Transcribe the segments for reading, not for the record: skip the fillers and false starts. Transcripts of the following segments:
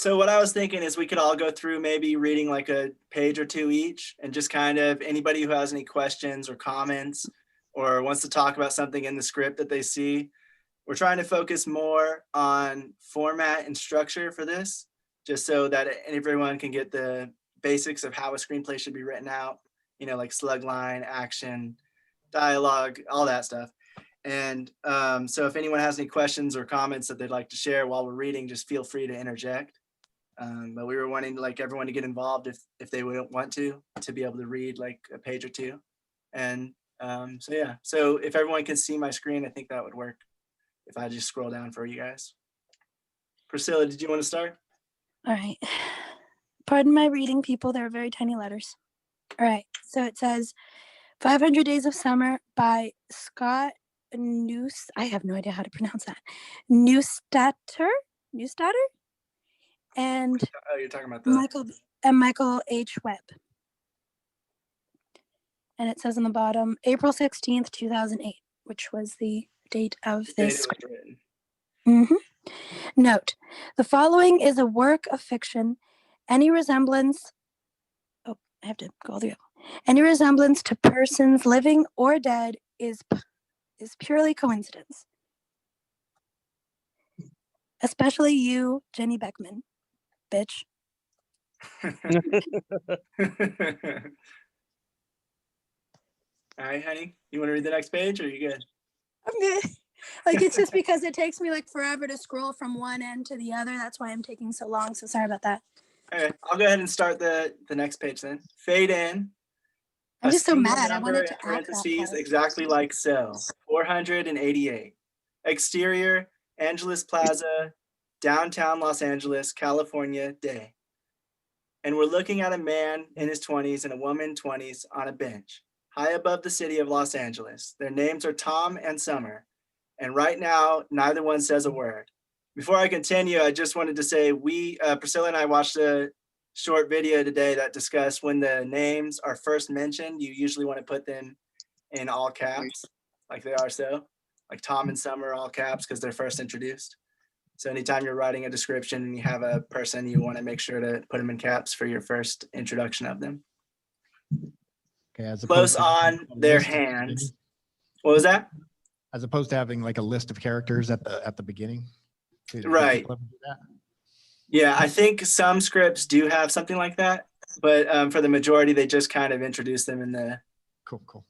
So what I was thinking is we could all go through maybe reading like a page or two each, and just kind of anybody who has any questions or comments or wants to talk about something in the script that they see. We're trying to focus more on format and structure for this, just so that everyone can get the basics of how a screenplay should be written out, you know, like slug line, action, dialogue, all that stuff. And so if anyone has any questions or comments that they'd like to share while we're reading, just feel free to interject. But we were wanting like everyone to get involved if they would want to be able to read like a page or two. And so yeah, so if everyone can see my screen, I think that would work if I just scroll down for you guys. Priscilla, did you want to start? All right. Pardon my reading, people. There are very tiny letters. All right. So it says 500 Days of Summer by Scott News. I have no idea how to pronounce that. Neustatter? And oh, you're talking about the Michael H. Webb. And it says on the bottom, April 16th, 2008, which was the date of this. Note, the following is a work of fiction. Any resemblance, I have to go all the way up. Any resemblance to persons living or dead is purely coincidence. Especially you, Jenny Beckman, bitch. All right, honey, you want to read the next page or are you good? I'm good. Like, it's just because it takes me like forever to scroll from one end to the other. That's why I'm taking so long. So sorry about that. Okay, I'll go ahead and start the next page then. Fade in. I'm just so mad. I wanted to parentheses exactly like so. 488. Exterior, Angeles Plaza, downtown Los Angeles, California, day. And we're looking at a man in his 20s and a woman 20s on a bench, high above the city of Los Angeles. Their names are Tom and Summer. And right now, neither one says a word. Before I continue, I just wanted to say Priscilla and I watched a short video today that discussed when the names are first mentioned, you usually want to put them in all caps, like they are so. Like Tom and Summer, all caps, because they're first introduced. So anytime you're writing a description and you have a person, you want to make sure to put them in caps for your first introduction of them. Okay, as close on their hands. What was that? As opposed to having like a list of characters at the beginning. Right. Yeah, I think some scripts do have something like that, but for the majority, they just kind of introduce them in the. Cool.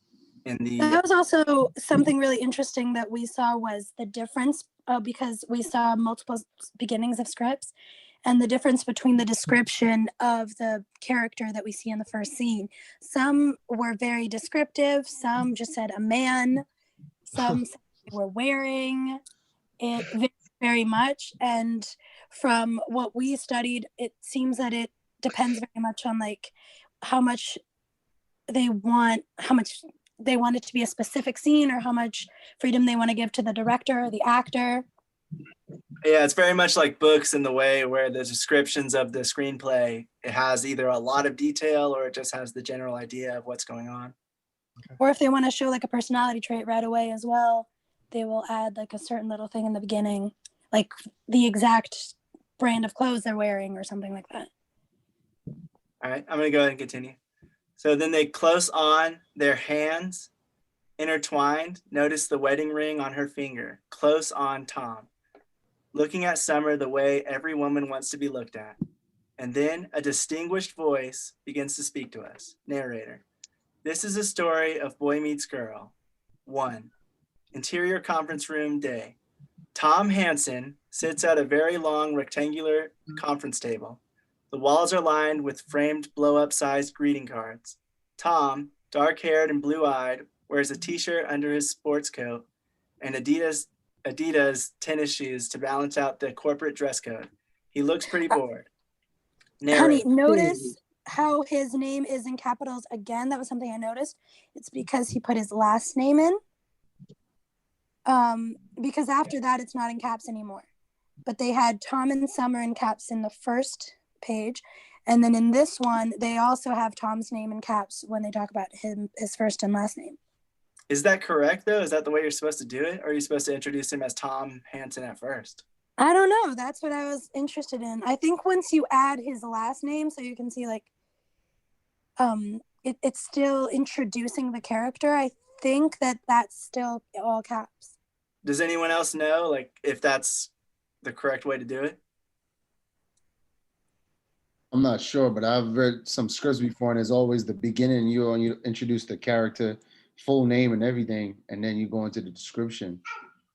That was also something really interesting that we saw was the difference because we saw multiple beginnings of scripts and the difference between the description of the character that we see in the first scene. Some were very descriptive. Some just said a man. Some were wearing it very much. And from what we studied, it seems that it depends very much on like how much they want it to be a specific scene or how much freedom they want to give to the director or the actor. Yeah, it's very much like books in the way where the descriptions of the screenplay, it has either a lot of detail or it just has the general idea of what's going on. Okay. Or if they want to show like a personality trait right away as well, they will add like a certain little thing in the beginning, like the exact brand of clothes they're wearing or something like that. All right, I'm going to go ahead and continue. So then they close on their hands intertwined. Notice the wedding ring on her finger, close on Tom. Looking at Summer the way every woman wants to be looked at. And then a distinguished voice begins to speak to us. Narrator. This is a story of boy meets girl. 1. Interior conference room day. Tom Hansen sits at a very long rectangular conference table. The walls are lined with framed blow-up sized greeting cards. Tom, dark-haired and blue-eyed, wears a t-shirt under his sports coat and Adidas tennis shoes to balance out the corporate dress code. He looks pretty bored. Honey, notice how his name is in capitals again. That was something I noticed. It's because he put his last name in. Because after that, it's not in caps anymore. But they had Tom and Summer in caps in the first page. And then in this one, they also have Tom's name in caps when they talk about his first and last name. Is that correct, though? Is that the way you're supposed to do it? Or are you supposed to introduce him as Tom Hansen at first? I don't know. That's what I was interested in. I think once you add his last name, so you can see like, it's still introducing the character. I think that's still all caps. Does anyone else know like if that's the correct way to do it? I'm not sure, but I've read some scripts before, and it's always the beginning. You introduce the character, full name, and everything, and then you go into the description.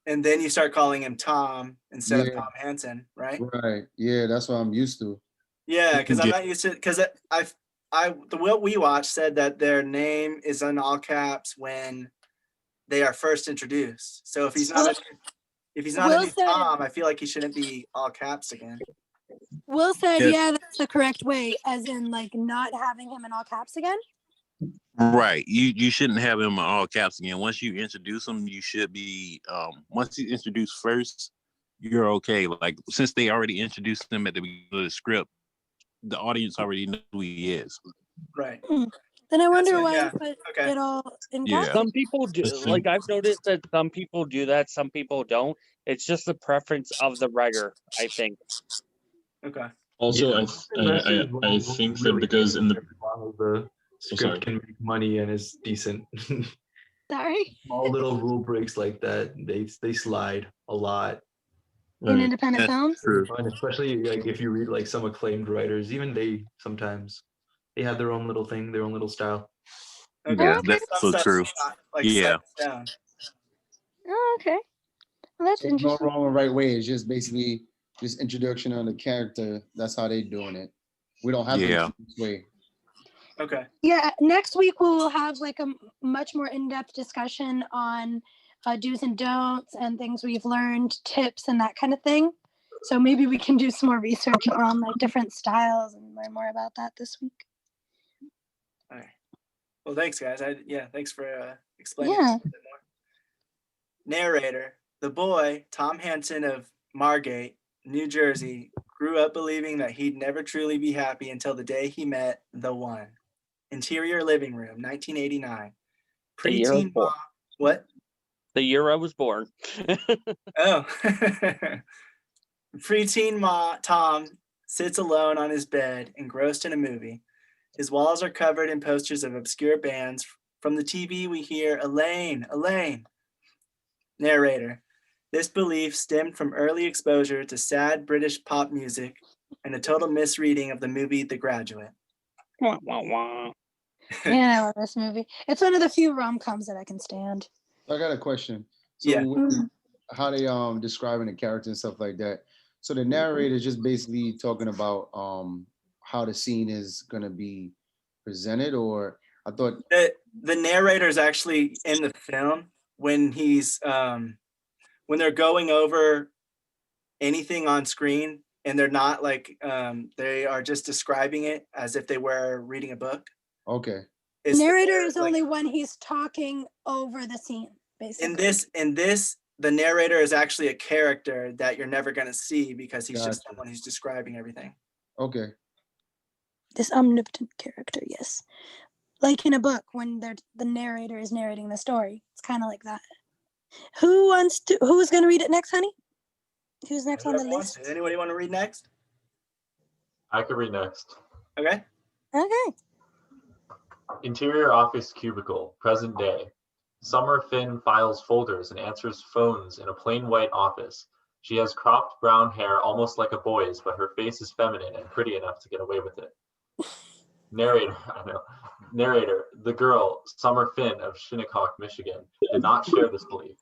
And then you start calling him Tom instead of Yeah. Tom Hansen, right? Right. Yeah, that's what I'm used to. Yeah, because I'm not used to because what we watched said that their name is in all caps when they are first introduced. So if he's not a new Tom, I feel like he shouldn't be all caps again. Will said, yeah, that's the correct way, as in like not having him in all caps again. Right. You shouldn't have him in all caps again. Once you introduce him, you should be once you introduce first, you're okay. Like since they already introduced him at the beginning of the script, the audience already knows who he is. Right. Then I wonder why yeah. I put Okay. it all in Yeah. caps. Some people do, like I've noticed that some people do that, some people don't. It's just the preference of the writer, I think. Okay. Also, I think that because in the script can make money and is decent. Sorry. Small little rule breaks like that, they slide a lot. In independent films. True. And especially like if you read like some acclaimed writers, even they sometimes they have their own little thing, their own little style. Okay. Yeah, Okay. that's so true. Yeah. Down. Oh, okay. Well, that's There's no interesting. wrong or right way. It's just basically just introduction on the character. That's how they doing it. We don't have to do it this way. Okay. Yeah, next week we will have like a much more in-depth discussion on do's and don'ts and things we've learned, tips and that kind of thing. So maybe we can do some more research on like different styles and learn more about that this week. All right. Well, thanks, guys. Thanks for explaining Yeah. a bit more. Narrator: the boy, Tom Hansen of Margate, New Jersey, grew up believing that he'd never truly be happy until the day he met the one. Interior living room, 1989. The year I was Preteen born. mom. What? The year I was born. Oh. Preteen Tom sits alone on his bed, engrossed in a movie. His walls are covered in posters of obscure bands. From the TV, we hear Elaine, Elaine. Narrator: this belief stemmed from early exposure to sad British pop music and a total misreading of the movie The Graduate. Wah, wah, wah. Yeah, I love this movie. It's one of the few rom-coms that I can stand. I got a question. So Yeah. how they describing the character and stuff like that. So the narrator is just basically talking about how the scene is gonna be presented, or I thought The narrator is actually in the film when he's when they're going over anything on screen and they're not like they are just describing it as if they were reading a book. okay. The It's narrator is like, only when he's talking over the scene, basically. in this the narrator is actually a character that you're never going to see because he's just Gotcha. someone who's describing everything. Okay. This omnipotent character, yes. Like in a book when the narrator is narrating the story. It's kind of like that. Who's going to read it next, honey? Who's next on the Whoever wants list? to. Anybody want to read next? I could read next. Okay. Okay. Interior office cubicle, present day. Summer Finn files folders and answers phones in a plain white office. She has cropped brown hair almost like a boy's, but her face is feminine and pretty enough to get away with it. Narrator, the girl, Summer Finn of Shinnecock, Michigan, did not share this belief.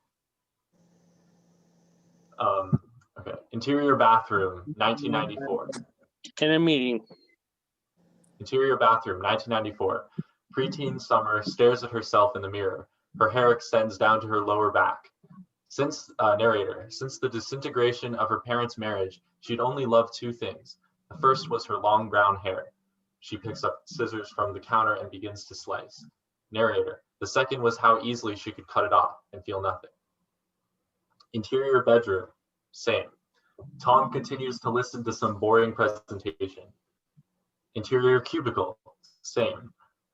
Okay. Interior bathroom, 1994. In a meeting. Interior bathroom, 1994. Preteen Summer stares at herself in the mirror. Her hair extends down to her lower back. Since the disintegration of her parents' marriage, she'd only loved two things. The first was her long brown hair. She picks up scissors from the counter and begins to slice. Narrator, the second was how easily she could cut it off and feel nothing. Interior bedroom, same. Tom continues to listen to some boring presentation. Interior cubicle, same.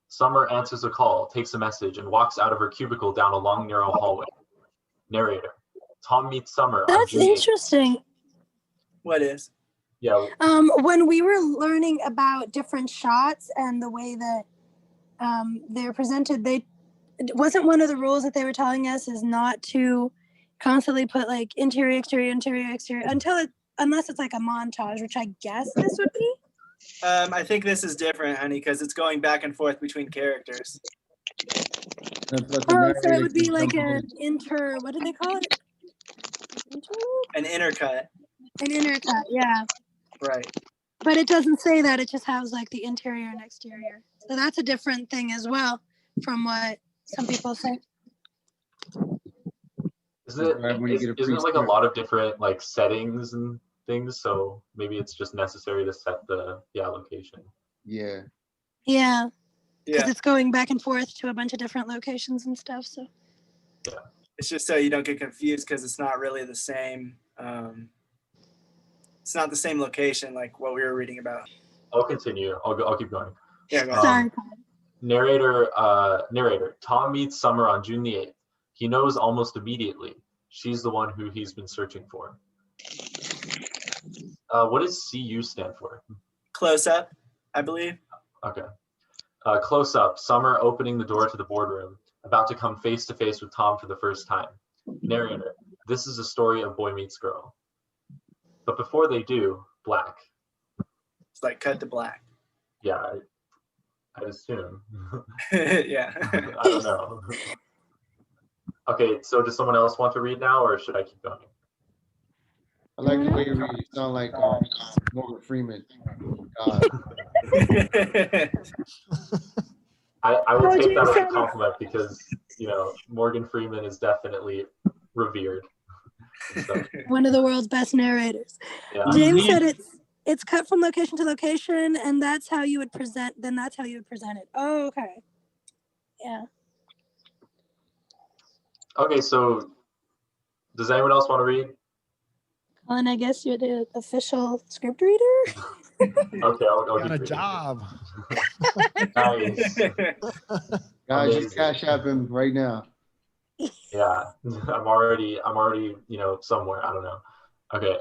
Summer answers a call, takes a message, and walks out of her cubicle down a long, narrow hallway. Narrator, Tom meets Summer on That's June 8th. interesting. What is? Yeah. When we were learning about different shots and the way that they're presented, it wasn't one of the rules that they were telling us is not to constantly put like interior, exterior, interior, exterior unless it's like a montage, which I guess this would be. I think this is different, honey, because it's going back and forth between characters. Oh, so it would be like an what do they call it? An intercut. An intercut, yeah. Right. But it doesn't say that. It just has like the interior and exterior. So that's a different thing as well from what some people say. Isn't it like a lot of different like settings and things? So maybe it's just necessary to set the location. Yeah. Yeah. Because Yeah. it's going back and forth to a bunch of different locations and stuff. So Yeah. It's just so you don't get confused because it's not really the same. It's not the same location like what we were reading about. I'll continue. I'll keep going. Yeah. Go ahead. sorry. Narrator. Tom meets Summer on June the 8th. He knows almost immediately. She's the one who he's been searching for. What does CU stand for? Close up, I believe. Okay. Close up. Summer opening the door to the boardroom, about to come face to face with Tom for the first time. Narrator. This is a story of boy meets girl. But before they do, black. It's like cut to black. Yeah, I'd assume. Yeah. I don't know. Okay, so does someone else want to read now, or should I keep going? I like the way you read. You sound like Morgan Freeman. I will take that as a compliment because, you know, Morgan Freeman is definitely revered. So, One of the world's best narrators. yeah. James said it's cut from location to location, and that's how you would present. Then that's how you would present it. Oh, okay. Yeah. Okay, so does anyone else want to read? Colin, I guess you're the official script reader. Okay, I'll Got keep a reading. job. Nice. Guys, Amazing. just cash app him right now. Yeah, I'm already, you know, somewhere. I don't know. Okay.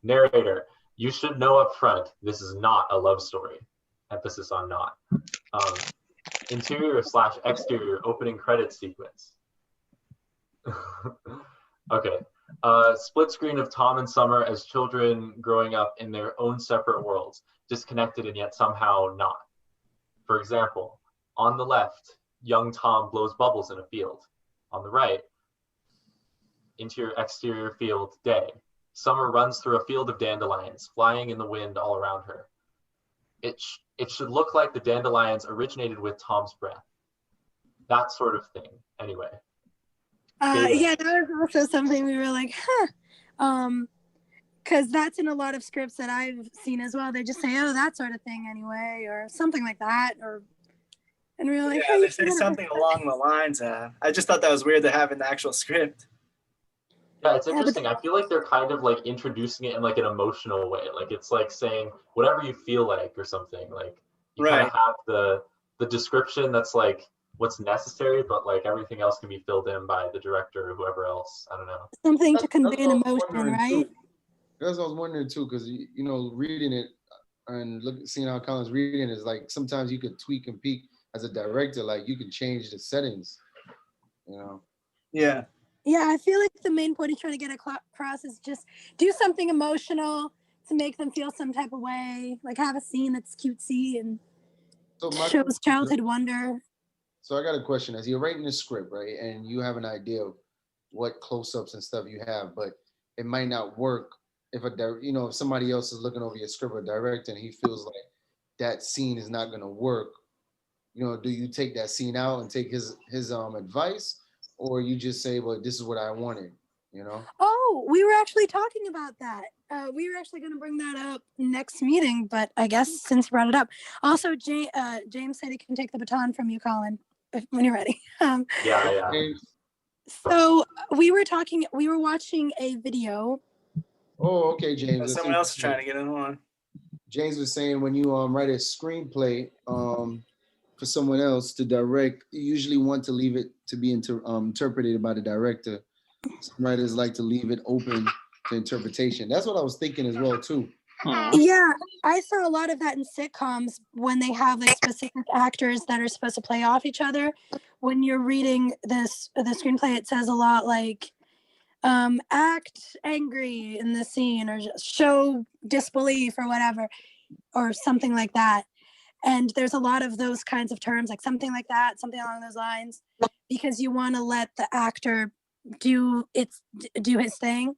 Narrator, you should know up front, this is not a love story. Emphasis on not. Interior/exterior opening credits sequence. Okay. Split screen of Tom and Summer as children growing up in their own separate worlds, disconnected and yet somehow not. For example, on the left, young Tom blows bubbles in a field. On the right, interior/exterior field, day. Summer runs through a field of dandelions, flying in the wind all around her. It should look like the dandelions originated with Tom's breath. That sort of thing, anyway. Yeah, that was also something we were like, because that's in a lot of scripts that I've seen as well. They just say, "Oh, that sort of thing," anyway, or something like that, and we were like, Yeah, "Hey, they say something along the lines of. I just thought that was weird to have in the actual script. Yeah, it's interesting. I feel like they're kind of like introducing it in like an emotional way. Like it's like saying whatever you feel like or something. Like you kind of have the description that's like what's necessary, but like everything else can be filled in by the director or whoever else. I don't know. something to convey an emotion, right?" That's what I was wondering too, because you know, reading it and seeing how Colin's reading is like sometimes you could tweak and peek as a director, like you can change the settings, you know. Yeah. Yeah, I feel like the main point he's trying to get across is just do something emotional to make them feel some type of way, like have a scene that's cutesy and shows childhood wonder. So I got a question. As you're writing the script, right, and you have an idea of what close-ups and stuff you have, but it might not work if if somebody else is looking over your script or director and he feels like that scene is not going to work, you know, do you take that scene out and take his advice, or you just say, well, this is what I wanted, you know? Oh, we were actually talking about that. We were actually going to bring that up next meeting, but I guess since you brought it up. Also, James said he can take the baton from you, Colin, when you're ready. Yeah. So we were watching a video. Oh, okay, James. Someone else is trying to get in on. James was saying when you write a screenplay for someone else to direct, you usually want to leave it to be interpreted by the director. Some writers like to leave it open to interpretation. That's what I was thinking as well too. Yeah, I saw a lot of that in sitcoms when they have like specific actors that are supposed to play off each other. When you're reading the screenplay, it says a lot like act angry in the scene, or just show disbelief, or whatever, or something like that. And there's a lot of those kinds of terms, like something like that, something along those lines, because you want to let the actor do his thing.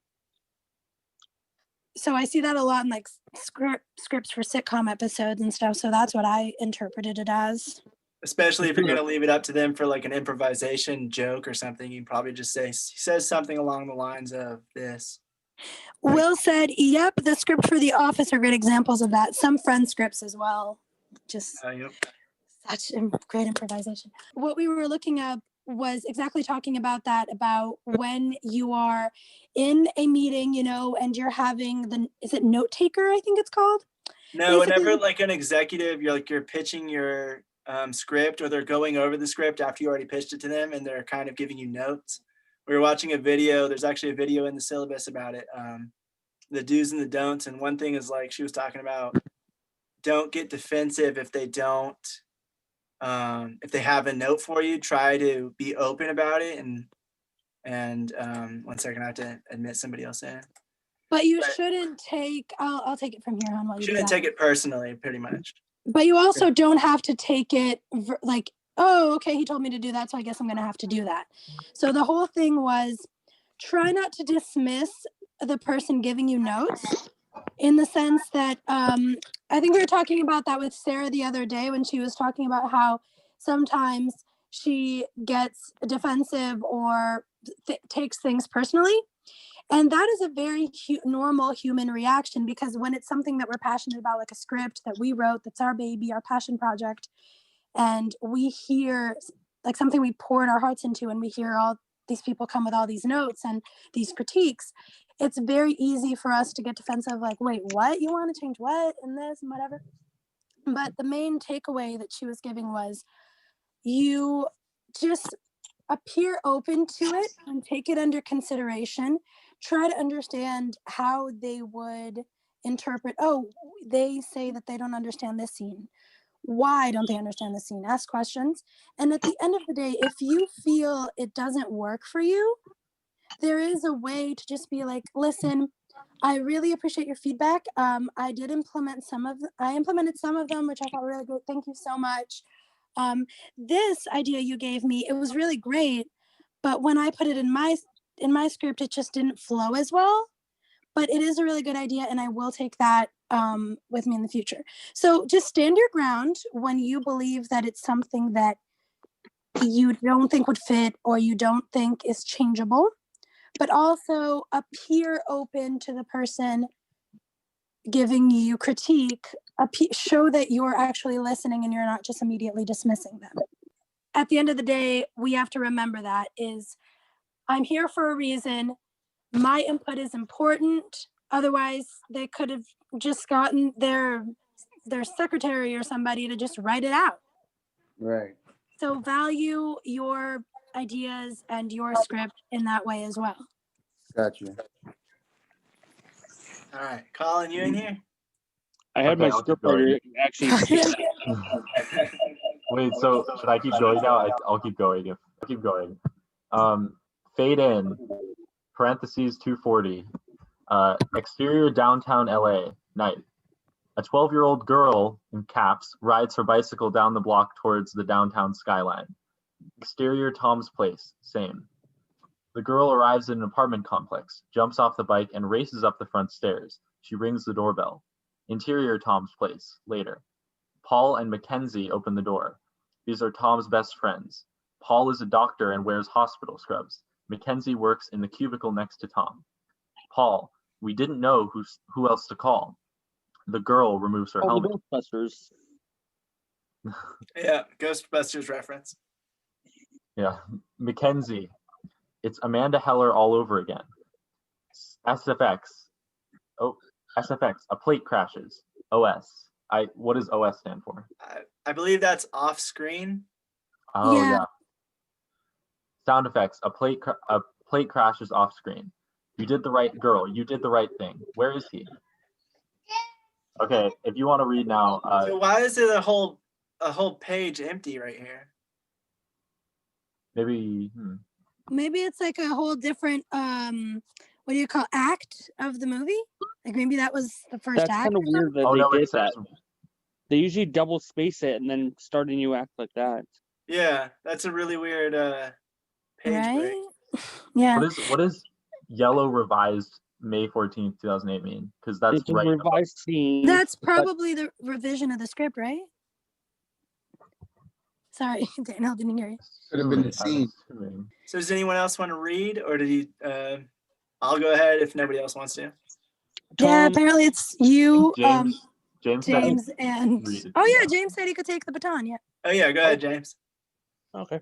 So I see that a lot in like scripts for sitcom episodes and stuff. So that's what I interpreted it as. Especially if you're going to leave it up to them for like an improvisation joke or something, you probably just say, he says something along the lines of this. Will said, yep, the script for The Office are great examples of that. Some Friends scripts as well. Just Yep. such great improvisation. What we were looking at was exactly talking about that, about when you are in a meeting, you know, and you're having is it note taker, I think it's called? No, Basically, whenever like an executive, you're pitching your script, or they're going over the script after you already pitched it to them, and they're kind of giving you notes. We were watching a video. There's actually a video in the syllabus about it, the do's and the don'ts. And one thing is like she was talking about, don't get defensive if they don't. If they have a note for you, try to be open about it. And 1 second, I have to admit somebody else in. But you shouldn't take. I'll take it from here on. While you shouldn't take it personally, pretty much. But you also don't have to take it like, oh, okay, he told me to do that, so I guess I'm going to have to do that. So the whole thing was, try not to dismiss the person giving you notes, in the sense that I think we were talking about that with Sarah the other day when she was talking about how sometimes she gets defensive or takes things personally. And that is a very normal human reaction, because when it's something that we're passionate about, like a script that we wrote, that's our baby, our passion project, and we hear like something we poured our hearts into, and we hear all these people come with all these notes and these critiques, it's very easy for us to get defensive, like, wait, what? You want to change what and this and whatever? But the main takeaway that she was giving was, you just appear open to it and take it under consideration. Try to understand how they would interpret, oh, they say that they don't understand this scene. Why don't they understand the scene? Ask questions. And at the end of the day, if you feel it doesn't work for you, there is a way to just be like, listen, I really appreciate your feedback. I implemented some of them, which I thought were really good. Thank you so much. This idea you gave me, it was really great, but when I put it in my script, it just didn't flow as well. But it is a really good idea, and I will take that with me in the future. So just stand your ground when you believe that it's something that you don't think would fit or you don't think is changeable, but also appear open to the person giving you critique. Show that you're actually listening and you're not just immediately dismissing them. At the end of the day, we have to remember that I'm here for a reason. My input is important. Otherwise, they could have just gotten their secretary or somebody to just write it out. Right. So value your ideas and your script in that way as well. Gotcha. All right, Colin, you in here? I had my Okay, I'll keep script writer actually. Wait, so should I keep going now? I'll keep going. I'll keep going. Fade in, parentheses 240. Exterior downtown LA, night. A 12-year-old girl, in caps, rides her bicycle down the block towards the downtown skyline. Exterior Tom's place, same. The girl arrives in an apartment complex, jumps off the bike, and races up the front stairs. She rings the doorbell. Interior Tom's place, later. Paul and Mackenzie open the door. These are Tom's best friends. Paul is a doctor and wears hospital scrubs. Mackenzie works in the cubicle next to Tom. Paul, we didn't know who else to call. The girl removes her helmet. Ghostbusters. Yeah, Ghostbusters reference. Yeah. Mackenzie, it's Amanda Heller all over again. SFX. Oh, SFX, a plate crashes. OS. What does OS stand for? I believe that's off screen. Oh Yeah. yeah. Sound effects, a plate crashes off screen. You did the right girl. You did the right thing. Where is he? Okay, if you want to read now, So why is it a whole page empty right here? maybe. Maybe it's like a whole different what do you call act of the movie? Like maybe that was the first That's act. kind of or weird that Oh they no, did it says. that. They usually double space it and then start a new act like that. Yeah, that's a really weird page break. right? Yeah. What is yellow revised May 14th, 2008 mean? Because that's It's a right. revised scene. That's probably the revision of the script, right? Sorry, Daniel, didn't hear you. Could have been the scene. So does anyone else want to read, or did you? I'll go ahead if nobody else wants to. Yeah, Tom, apparently it's you, James said James, and read it, oh yeah, yeah. James said he could take the baton. Yeah. Oh yeah, go ahead, James. okay.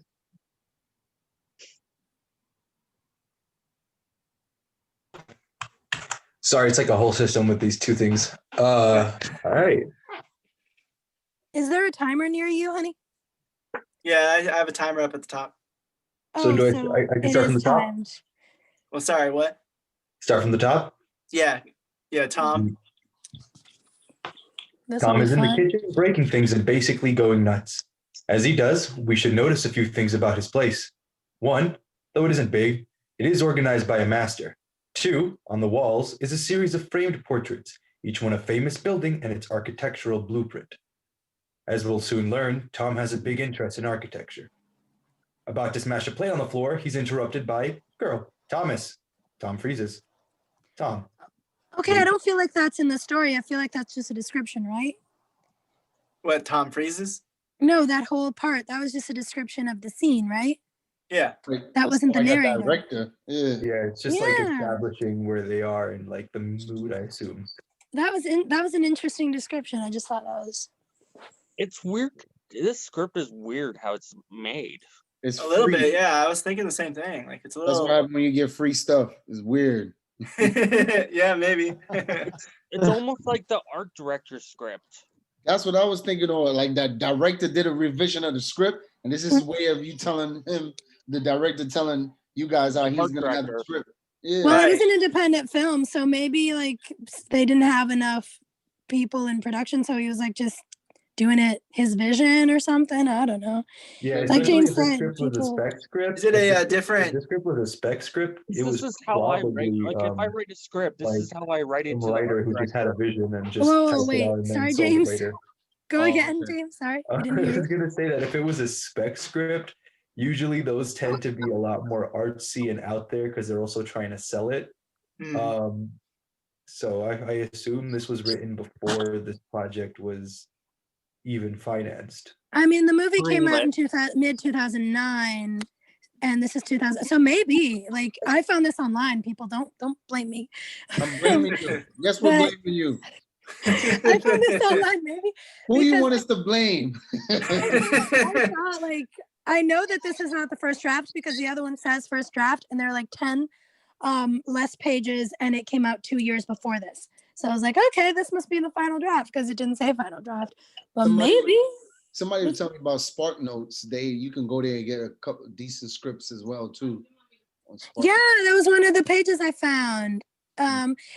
Sorry, it's like a whole system with these two things. All right. Is there a timer near you, honey? Yeah, I have a timer up at the top. So Oh, do I can it start from is the top? timed. Well, sorry, what? Start from the top. Yeah, Tom. This Tom will be is in the fun. kitchen breaking things and basically going nuts. As he does, we should notice a few things about his place. One, though it isn't big, it is organized by a master. Two, on the walls is a series of framed portraits, each one a famous building and its architectural blueprint. As we'll soon learn, Tom has a big interest in architecture. About to smash a plate on the floor, he's interrupted by girl, Thomas. Tom freezes. Tom. Okay, I don't feel like that's in the story. I feel like that's just a description, right? What? Tom freezes? No, that whole part, that was just a description of the scene, right? Yeah. Like, That wasn't the like a narrator. director. Yeah. Yeah, it's just like Yeah. establishing where they are and like the mood, I assume. That was an interesting description. I just thought that was It's weird. This script is weird how it's made. It's A little free. bit, yeah. I was thinking the same thing. Like it's a That's little. what happens when you get free stuff. It's weird. Yeah, maybe. It's almost like the art director script. That's what I was thinking of. Like that director did a revision of the script, and this is his way of you telling him, the director telling you guys how he's Art gonna have the director. script. Yeah. well, Right. it is an independent film, so maybe like they didn't have enough people in production, so he was like just doing it his vision or something. I don't know. Yeah, Like especially James if this said, script was a people- spec script. Is it a, if this- different- If this script was a spec script, it This was is how I probably write. Like if I write a script, this is like how I write it some to the writer art who just had a director. vision and just Whoa, typed it wait. out and then Sorry, sold it James. later. Go Oh, again, okay. James. Sorry, I I didn't hear was you. gonna say that if it was a spec script, usually those tend to be a lot more artsy and out there because they're also trying to sell it. Hmm. So I assume this was written before this project was even financed. I mean, the movie came out Greenlit. in mid 2009, and this is 2000. So maybe, like, I found this online. People don't blame me. I'm blaming you. Yes, we're But- blaming you. I found this online, maybe. Who you because- want us to blame? I thought, like, I know that this is not the first draft because the other one says first draft, and there are like 10 less pages, and it came out 2 years before this. So I was like, okay, this must be the final draft because it didn't say final draft. But Somebody- maybe. Somebody was telling me about Spark Notes. You can go there and get a couple decent scripts as well too. on Spark. Yeah, that was one of the pages I found.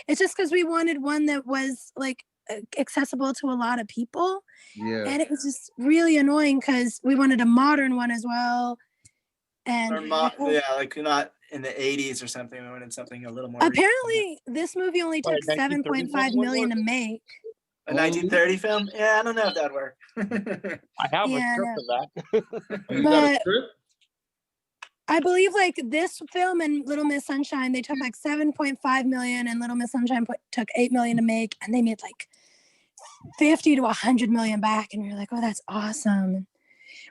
It's just because we wanted one that was like accessible to a lot of people, Yeah. and it was just really annoying because we wanted a modern one as well. And Or yeah, like not in the 80s or something. We wanted something a little more. recent. apparently, this movie only What, took 7.5 1931 million to was it? make. A 1930 film? Yeah, I don't know if that'd work. I have Yeah, a script of that. You got a but- script? I believe like this film and Little Miss Sunshine, they took like 7.5 million, and Little Miss Sunshine took 8 million to make, and they made like 50 to 100 million back. And we were like, oh, that's awesome.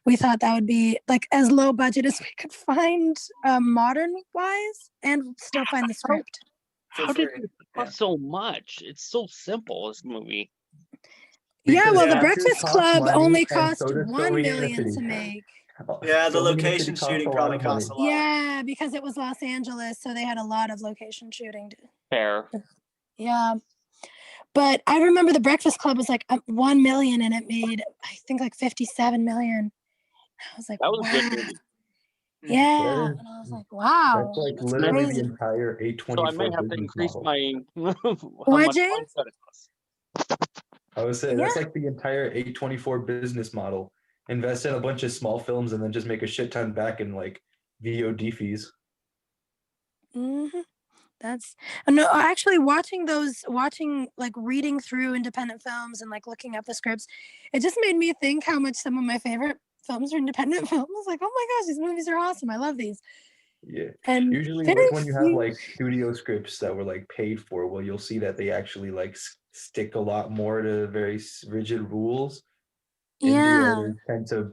We thought that would be like as low budget as we could find modern wise and still find the script. For How did free. it cost so much? It's so simple, this movie. Yeah, Because well, the actors Breakfast cost Club money, only and cost so does 1 filming in a million to city. make. Yeah, the Filming in a location city costs shooting a lot probably of money. costs a lot. Yeah, because it was Los Angeles, so they had a lot of location shooting. Fair. Yeah. But I remember the Breakfast Club was like 1 million, and it made, I think, like 57 million. I was like, That was a good wow. movie. Yeah. That is- And I was like, wow. That's like that's literally crazy. the entire So I 824 may have to business increase model. my how What, much James? mindset it costs. I would say Yeah. that's like the entire 824 business model. Invest in a bunch of small films and then just make a shit ton back in like VOD fees. Mm-hmm. That's no, actually watching like reading through independent films and like looking up the scripts, it just made me think how much some of my favorite films are independent films. Like, oh my gosh, these movies are awesome. I love these. Yeah. And Usually very when you have few- like studio scripts that were like paid for, well, you'll see that they actually like stick a lot more to very rigid rules. Indie yeah. writers tend to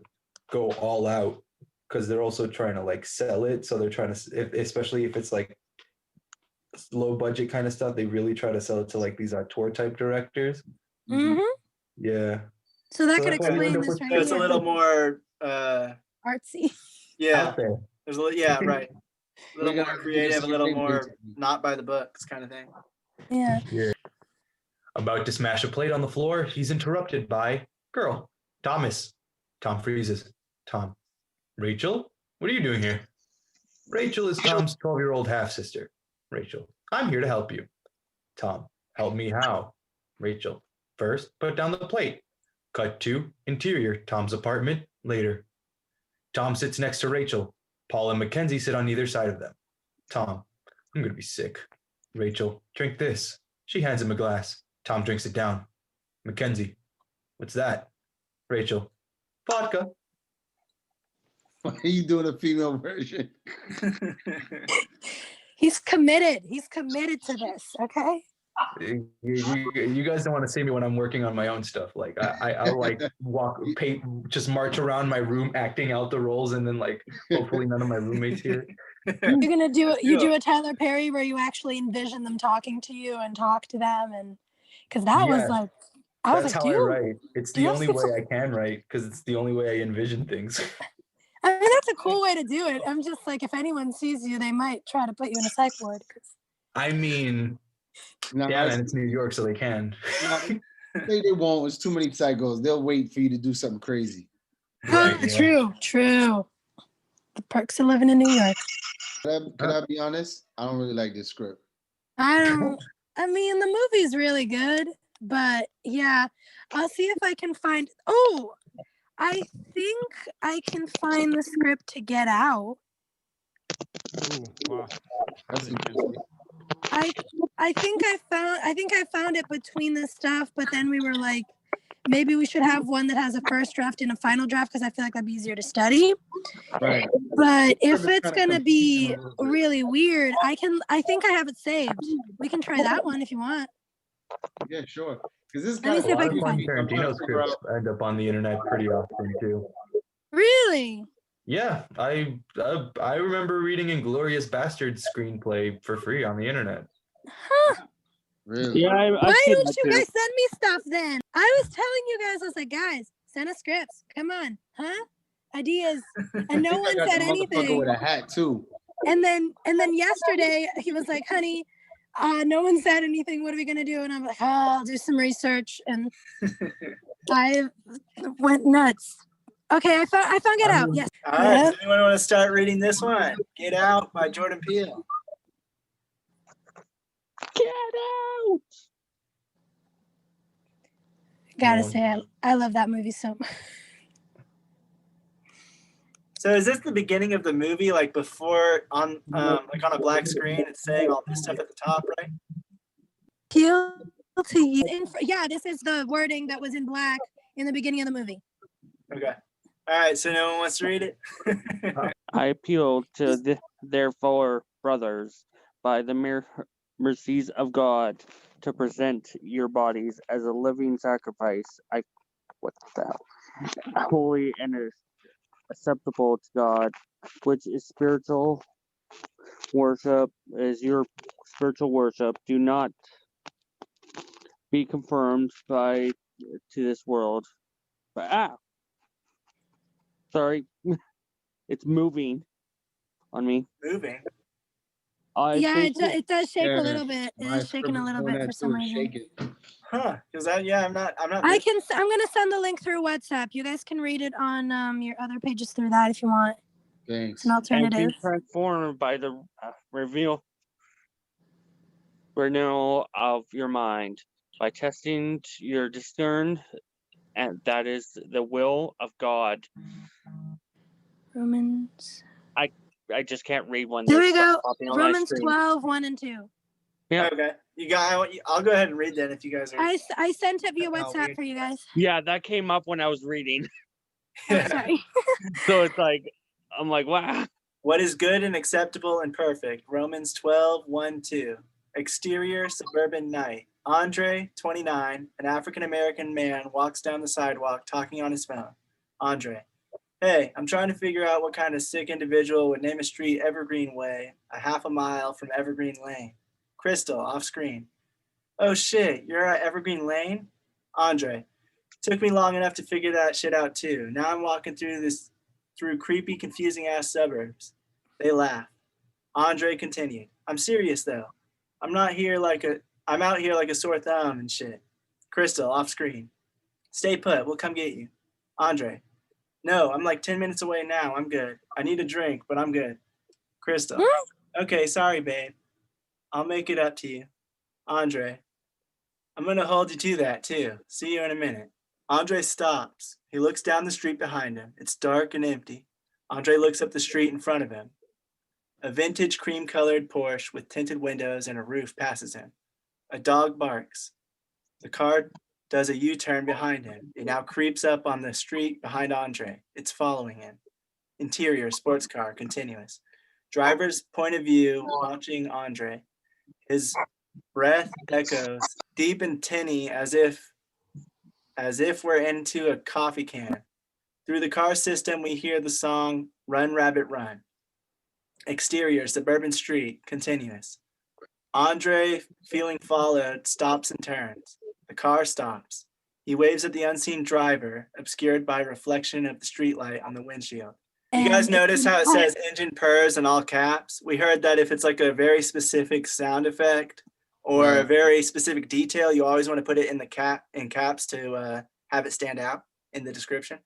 go all out because they're also trying to like sell it. So they're trying to, especially if it's like low budget kind of stuff, they really try to sell it to like these auteur type directors. Mm-hmm. Yeah. So that So could that's why you end explain up this with- right So it's a here. little more, Artsy. yeah, Out there. there's a little, yeah, right. A little We're more gonna creative, a do little the more technique. not by the books kind of thing. Yeah. About to smash a plate on the floor, he's interrupted by girl, Thomas. Tom freezes. Tom. Rachel, what are you doing here? Rachel is Tom's 12-year-old half-sister. Rachel, I'm here to help you. Tom, help me how? Rachel, first, put down the plate. Cut to interior, Tom's apartment, later. Tom sits next to Rachel. Paul and Mackenzie sit on either side of them. Tom, I'm going to be sick. Rachel, drink this. She hands him a glass. Tom drinks it down. Mackenzie, what's that? Rachel, vodka. Why are you doing a female version? He's committed. He's committed to this. Okay. You guys don't want to see me when I'm working on my own stuff. Like I'll like just march around my room acting out the roles, and then like hopefully none of my roommates hear it. You're gonna do a Tyler Perry where you actually envision them talking to you and talk to them, and because that was Yeah. like, I was That's like, how I dude, write. It's do you the have only scripts? way I can write because it's the only way I envision things. I mean, that's a cool way to do it. I'm just like, if anyone sees you, they might try to put you in a psych ward. I mean, No, yeah, man, it's New York, so they can. they won't. It's too many psychos. They'll wait for you to do something crazy. Right, yeah. True. The perks of living in New York. Could I be honest? I don't really like this script. I mean, the movie's really good, but yeah, I'll see if I can find. Oh, I think I can find the script to Get Out. Ooh, wow. That's interesting. I think I found it between the stuff, but then we were like, maybe we should have one that has a first draft and a final draft because I feel like that'd be easier to study. Right. But if Sort of it's kinda gonna be confusing a little bit. really weird, I think I have it saved. We can try that one if you want. Yeah, sure. Because this Let me guy see if I A lot can of find fun Tarantino scripts end up on the internet pretty often too. Really? Yeah, I remember reading Inglorious Bastards screenplay for free on the internet. Huh. Really. Yeah, I've Why seen don't that you too. guys send me stuff then? I was telling you guys, I was like, guys, send us scripts. Come on, huh? Ideas. And no I one got said the motherfucker anything. with a hat too. And then yesterday he was like, honey, no one said anything. What are we gonna do? And I'm like, oh, I'll do some research. And I went nuts. Okay, I found Get Out. Yes. All right, does anyone want to start reading this one? Get Out by Jordan Peele. Get out! Gotta Yeah. say, I love that movie so much. So is this the beginning of the movie, like before on like on a black screen, it's saying all this stuff at the top, right? Appeal to you. Yeah, this is the wording that was in black in the beginning of the movie. Okay. All right, so no one wants to read it? I appeal to therefore, brothers, by the mercies of God, to present your bodies as a living sacrifice. What the hell? Holy and acceptable to God, which is spiritual worship, is your spiritual worship. Do not be conformed to this world. Sorry, it's moving on me. Moving. Yeah, it does shake Yeah, a little bit. It My is shaking a script little doing bit that for some too, reason. shake it. Huh? Because I'm not. I'm gonna send the link through WhatsApp. You guys can read it on your other pages through that if you want. Thanks. It's an and be alternative. transformed by the renewal of your mind by testing your discern, and that is the will of God. Romans. I just can't read when There there's we stuff go. popping on my Romans screen. 12, 1 and 2. Yeah. Okay. I'll go ahead and read that if you guys are. I sent it via Oh, WhatsApp weird. for you guys. Yeah, that came up when I was reading. Oh, sorry. So it's like, I'm like, wow. What is good and acceptable and perfect? Romans 12, 1, 2. Exterior, suburban night. Andre, 29, an African-American man, walks down the sidewalk talking on his phone. Andre, hey, I'm trying to figure out what kind of sick individual would name a street Evergreen Way, a half a mile from Evergreen Lane. Crystal, off screen. Oh shit, you're at Evergreen Lane? Andre, took me long enough to figure that shit out too. Now I'm walking through creepy, confusing ass suburbs. They laugh. Andre continued. I'm serious though. I'm out here like a sore thumb and shit. Crystal, off screen. Stay put, we'll come get you. Andre, no, I'm like 10 minutes away now. I'm good. I need a drink, but I'm good. Crystal, okay, sorry, babe. I'll make it up to you. Andre, I'm gonna hold you to that too. See you in a minute. Andre stops. He looks down the street behind him. It's dark and empty. Andre looks up the street in front of him. A vintage cream-colored Porsche with tinted windows and a roof passes him. A dog barks. The car does a U-turn behind him. It now creeps up on the street behind Andre. It's following him. Interior, sports car, continuous. Driver's point of view, watching Andre. His breath echoes, deep and tinny, as if we're into a coffee can. Through the car system, we hear the song Run Rabbit Run. Exterior, suburban street, continuous. Andre, feeling followed, stops and turns. The car stops. He waves at the unseen driver, obscured by reflection of the streetlight on the windshield. You guys notice how it says engine purrs in all caps? We heard that if it's like a very specific sound effect or a very specific detail, you always want to put it in caps to have it stand out in the description.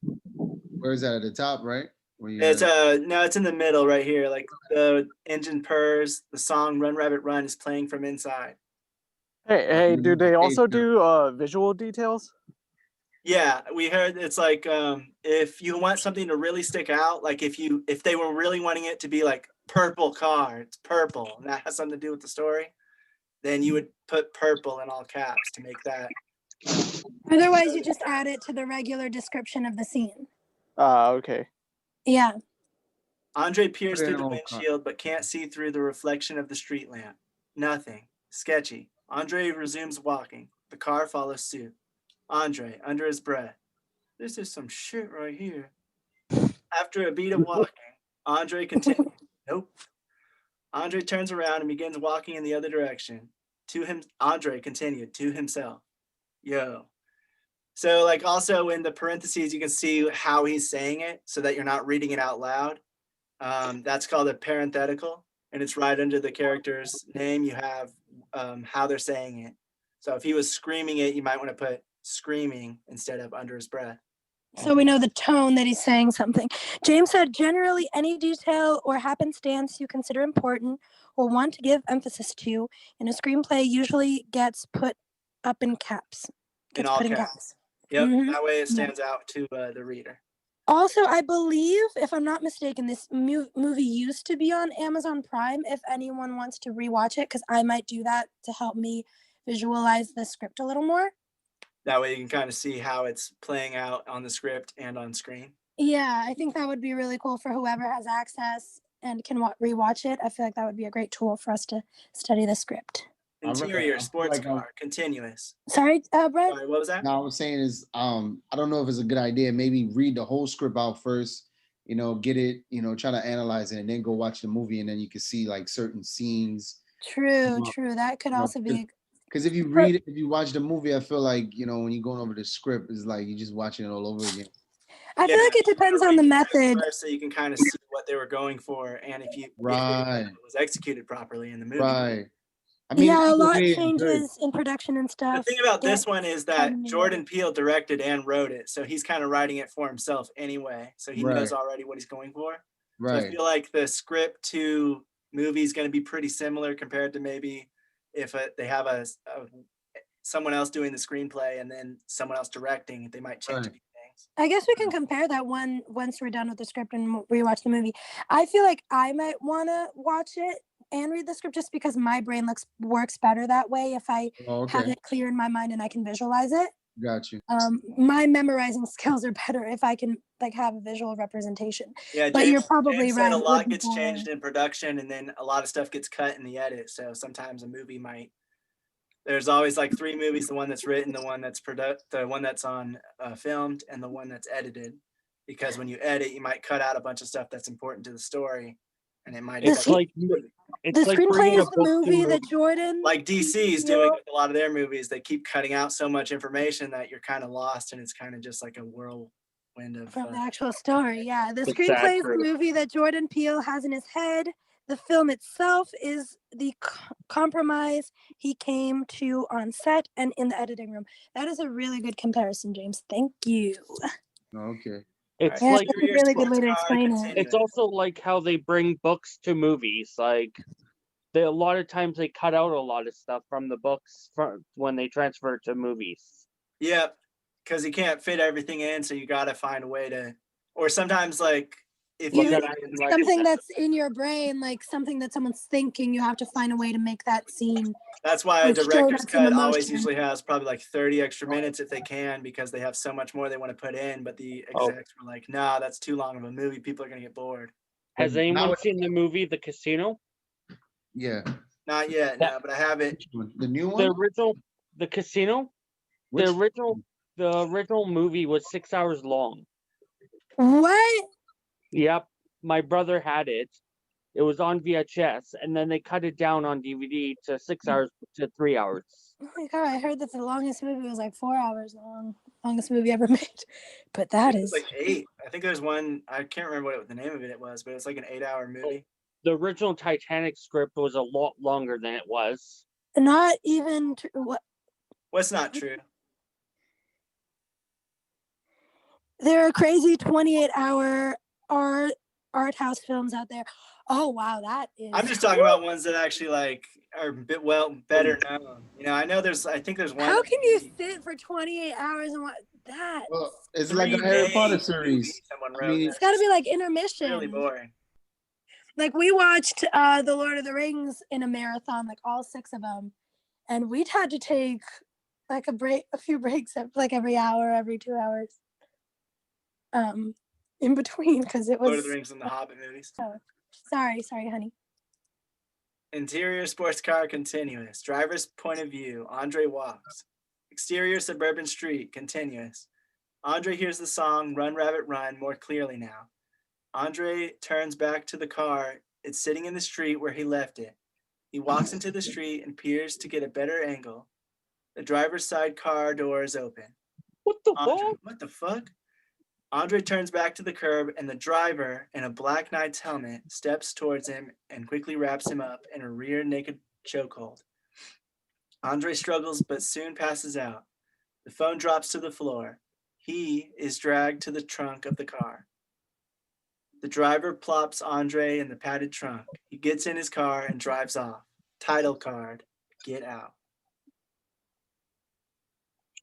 Where is that, at the top, right? It's no, it's in the middle right here. Like the engine purrs, the song Run Rabbit Run is playing from inside. Hey, do they also do visual details? Yeah, we heard it's like if you want something to really stick out, like if they were really wanting it to be like purple car, it's purple, and that has something to do with the story, then you would put purple in all caps to make that. Otherwise, you just add it to the regular description of the scene. Okay. Yeah. Andre peers through the windshield but can't see through the reflection of the street lamp. Nothing. Sketchy. Andre resumes walking. The car follows suit. Andre, under his breath, this is some shit right here. After a beat of walking, Andre continues. Nope. Andre turns around and begins walking in the other direction. Andre continued to himself. Yo. So like also in the parentheses, you can see how he's saying it so that you're not reading it out loud. That's called a parenthetical, and it's right under the character's name. You have how they're saying it. So if he was screaming it, you might want to put screaming instead of under his breath. So we know the tone that he's saying something. James said, generally any detail or happenstance you consider important or want to give emphasis to in a screenplay usually gets put up in caps. In all caps. Yep, that way it stands out to the reader. Also, I believe, if I'm not mistaken, this movie used to be on Amazon Prime if anyone wants to rewatch it, because I might do that to help me visualize the script a little more. That way you can kind of see how it's playing out on the script and on screen. Yeah, I think that would be really cool for whoever has access and can rewatch it. I feel like that would be a great tool for us to study the script. Interior, sports car, continuous. Sorry, Brett? Sorry, what was that? No, I was saying is, I don't know if it's a good idea. Maybe read the whole script out first, get it, try to analyze it and then go watch the movie and then you can see like certain scenes. True. That could also be. Because if you read it, if you watch the movie, I feel like, when you're going over the script, it's like you're just watching it all over again. I feel like it depends on the method. So you can kind of see what they were going for and if it was executed properly in the movie. Right. I mean, a lot changes in production and stuff. The thing about this one is that Jordan Peele directed and wrote it, so he's kind of writing it for himself anyway. So he knows already what he's going for. So I Right. feel like the script to movie is going to be pretty similar compared to maybe if they have someone else doing the screenplay and then someone else directing, they might change a Right. few things. I guess we can compare that one once we're done with the script and rewatch the movie. I feel like I might want to watch it and read the script just because my brain works better that way if I Oh, have okay. it clear in my mind and I can visualize it. Got you. My memorizing skills are better if I can like have a visual representation. Yeah, But you're probably James said right. a it would lot be gets boring. changed in production, and then a lot of stuff gets cut in the edit. So sometimes a movie might. There's always like 3 movies: the one that's written, the one that's the one that's on filmed, and the one that's edited. Because when you edit, you might cut out a bunch of stuff that's important to the story, and it might. It's like The bringing screenplay a is the book to movie a that Jordan. like DC's doing with a lot of their movies. They keep cutting out so much information that you're kind of lost, and it's kind of just like a whirlwind of From the actual story, yeah. The It's screenplay is the accurate. movie that Jordan Peele has in his head. The film itself is the compromise he came to on set and in the editing room. That is a really good comparison, James. Thank you. Okay. It's Yeah, like that's a really good way to explain it. it's also like how they bring books to movies. Like a lot of times they cut out a lot of stuff from the books when they transfer it to movies. Yeah, because you can't fit everything in, so you got to find a way to. Or sometimes, like if Look you at it like Something that's in your brain, like something that someone's thinking, you have to find a way to make that scene. That's why a like, show director's that some cut always emotion. usually has probably like 30 extra minutes if they can, because they have so much more they want to put in. But the execs were like, "Nah, that's too long of a movie. People are gonna get bored." Has anyone seen the movie The Casino? Yeah. Not yet, no, but I have it. The new The one? original The Casino? Which- The original movie was 6 hours long. What? Yep. My brother had it. It was on VHS, and then they cut it down on DVD to 6 hours to 3 hours. Oh my god, I heard that the longest movie was like 4 hours long. Longest movie ever made. But that It is was like 8. I think there's one. I can't remember what the name of it was, but it's like an 8-hour movie. The original Titanic script was a lot longer than it was. not even what What's not true? there are crazy 28-hour art house films out there. Oh wow, that is I'm just talking about ones that actually like are a bit better known. You know, I think there's one. How can you sit for 28 hours and what that? Well, it's like a Harry Potter series. Someone I wrote mean, It's got to be like intermission. really boring. Like we watched The Lord of the Rings in a marathon, like all 6 of them, and we'd had to take like a few breaks like every hour, every 2 hours, in between because it was. Lord of the Rings and the Hobbit movies. Sorry, honey. Interior sports car continuous. Driver's point of view. Andre walks. Exterior suburban street continuous. Andre hears the song Run Rabbit Run more clearly now. Andre turns back to the car. It's sitting in the street where he left it. He walks into the street and peers to get a better angle. The driver's side car door is open. What the fuck? What the fuck? Andre turns back to the curb, and the driver, in a Black Knight's helmet, steps towards him and quickly wraps him up in a rear naked chokehold. Andre struggles but soon passes out. The phone drops to the floor. He is dragged to the trunk of the car. The driver plops Andre in the padded trunk. He gets in his car and drives off. Title card, get out.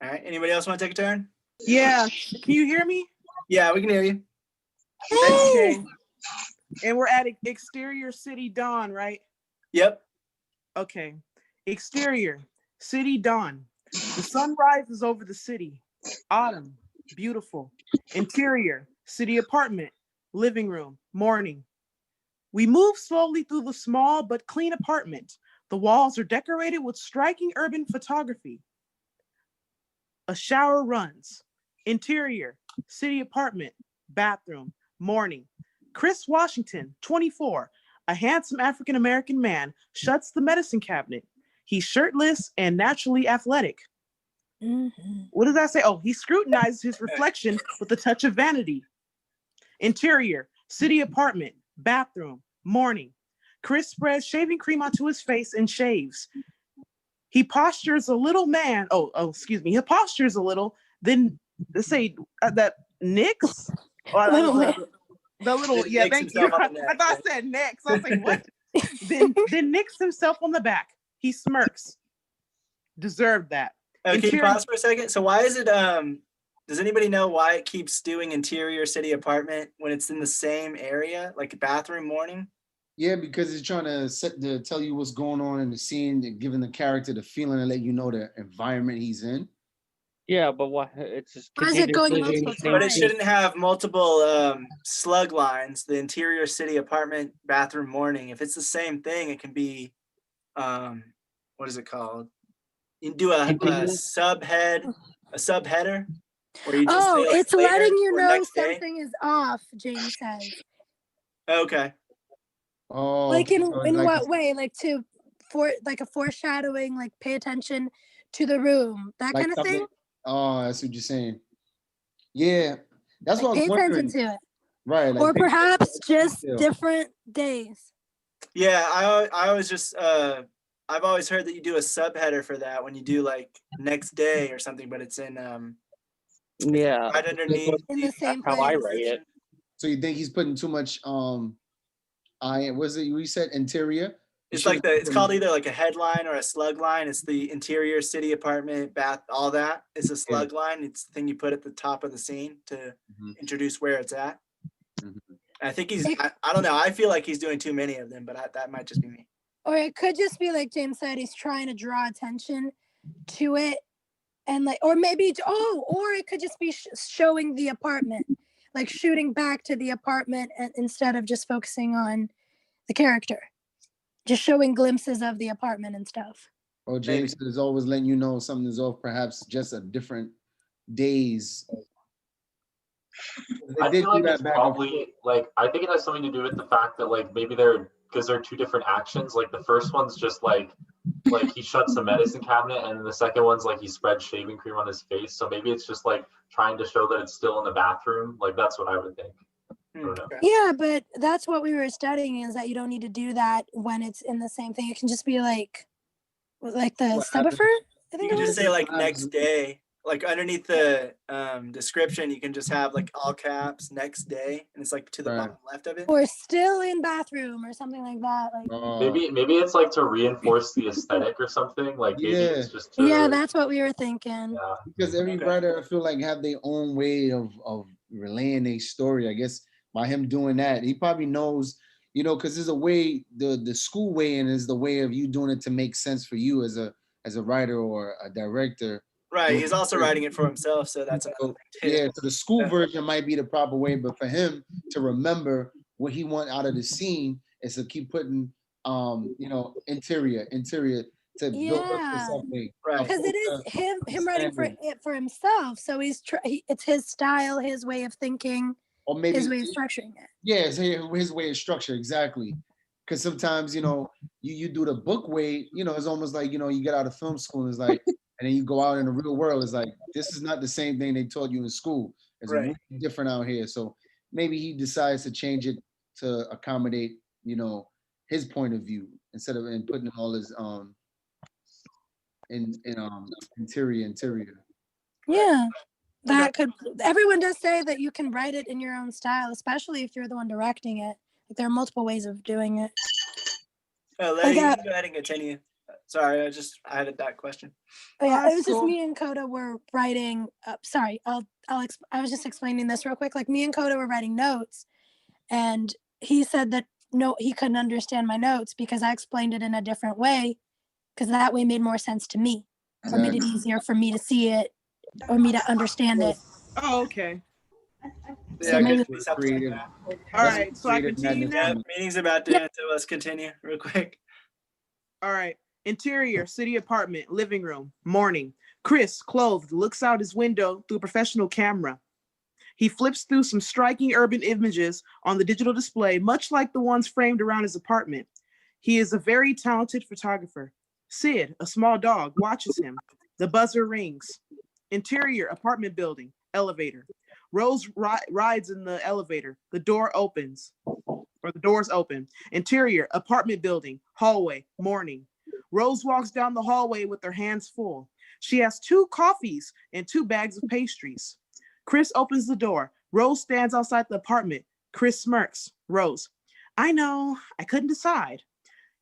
All right, anybody else want to take a turn? Yeah, can you hear me? Yeah, we can hear you. Okay. And we're at exterior city dawn, right? Yep. Okay. Exterior city dawn. The sun rises over the city. Autumn, beautiful. Interior city apartment, living room, morning. We move slowly through the small but clean apartment. The walls are decorated with striking urban photography. A shower runs. Interior, city apartment, bathroom, morning. Chris Washington, 24, a handsome African-American man, shuts the medicine cabinet. He's shirtless and naturally athletic. What does that say? Oh, he scrutinizes his reflection with a touch of vanity. Interior, city apartment, bathroom, morning. Chris spreads shaving cream onto his face and shaves. He postures a little man. He postures a little. Then let's say that Nick's. Little man. The little, Then yeah, nicks thank you. himself on the I thought I said next. I was like, what? then nicks himself on the back. He smirks. Deserved that. Can you Interior- pause for a second? So why is it does anybody know why it keeps doing interior city apartment when it's in the same area, like bathroom morning? Yeah, because it's trying to tell you what's going on in the scene, and giving the character the feeling and let you know the environment he's in. Yeah, but what? It's just. Why is it going continuously doing multiple the same But it times? thing. shouldn't have multiple slug lines, the interior city apartment bathroom morning. If it's the same thing, it can be what is it called? You can do a subheader, where you just Oh, say, like, it's later letting you or know next day. something is off, James says. Okay. Oh, Like in so it's like what way? Like like a foreshadowing, like pay attention to the room, that like kind of something. thing. Oh, that's what you're saying. Yeah, that's Like what I pay was attention wondering. to it. Right, like Or pay attention perhaps to just detail. different days. Yeah, I always just I've always heard that you do a subheader for that when you do like next day or something, but it's in Yeah. right underneath In the same How I place. write it. So you think he's putting too much was it you said interior? It's like it's called either like a headline or a slug line. It's the interior city apartment bath, all that is a slug line. It's the thing you put at the top of the scene to introduce where it's at. I think I don't know. I feel like he's doing too many of them, but that might just be me. Or it could just be like James said, he's trying to draw attention to it, and like, or maybe or it could just be showing the apartment, like shooting back to the apartment instead of just focusing on the character, just showing glimpses of the apartment and stuff. Oh, James is always letting you know something is off, perhaps just a different days. I feel like it's probably like, I think it has something to do with the fact that like maybe because they're two different actions. Like the first one's just like he shuts the medicine cabinet, and the second one's like he spreads shaving cream on his face. So maybe it's just like trying to show that it's still in the bathroom. Like that's what I would think. I don't know. Yeah, but that's what we were studying, is that you don't need to do that when it's in the same thing. It can just be like the subwoofer. I think You can it just was. say like next day, like underneath the description, you can just have like all caps next day, and it's like to the bottom left of it. Or still in bathroom or something like that. Like Maybe it's like to reinforce the aesthetic or something. Like maybe it's just to, yeah, that's what we were thinking. Because every writer, I feel like, have their own way of relaying a story. I guess by him doing that, he probably knows, because there's a way, the school way in is the way of you doing it to make sense for you as a writer or a director. Right. He's also writing it for himself, so that's another thing too. Yeah, so the school version might be the proper way, but for him to remember what he want out of the scene is to keep putting interior to build up to something. Right. Because it is him writing for himself. So it's his style, his way of thinking, or maybe his way of structuring it. Yeah, it's his way of structure, exactly. Because sometimes, you do the book way, it's almost like, you get out of film school and it's like, and then you go out in the real world, it's like, this is not the same thing they taught you in school. It's really different out here. So maybe he decides to change it to accommodate, his point of view instead of putting all his interior. Yeah. Everyone does say that you can write it in your own style, especially if you're the one directing it. Like, there are multiple ways of doing it. Letty, you can go ahead and continue. Sorry, I added that question. Oh, yeah, it was just me and Coda were writing. Sorry, I was just explaining this real quick. Like, me and Coda were writing notes, and he said that he couldn't understand my notes because I explained it in a different way, because that way made more sense to me. Or made it easier for me to see it or me to understand it. Oh, okay. So maybe all right, so I continue now. Meeting's about to end, so let's continue real quick. All right. Interior, city apartment, living room, morning. Chris, clothed, looks out his window through a professional camera. He flips through some striking urban images on the digital display, much like the ones framed around his apartment. He is a very talented photographer. Sid, a small dog, watches him. The buzzer rings. Interior, apartment building, elevator. Rose rides in the elevator. The doors open. Interior, apartment building, hallway, morning. Rose walks down the hallway with her hands full. She has 2 coffees and 2 bags of pastries. Chris opens the door. Rose stands outside the apartment. Chris smirks. Rose, I know, I couldn't decide.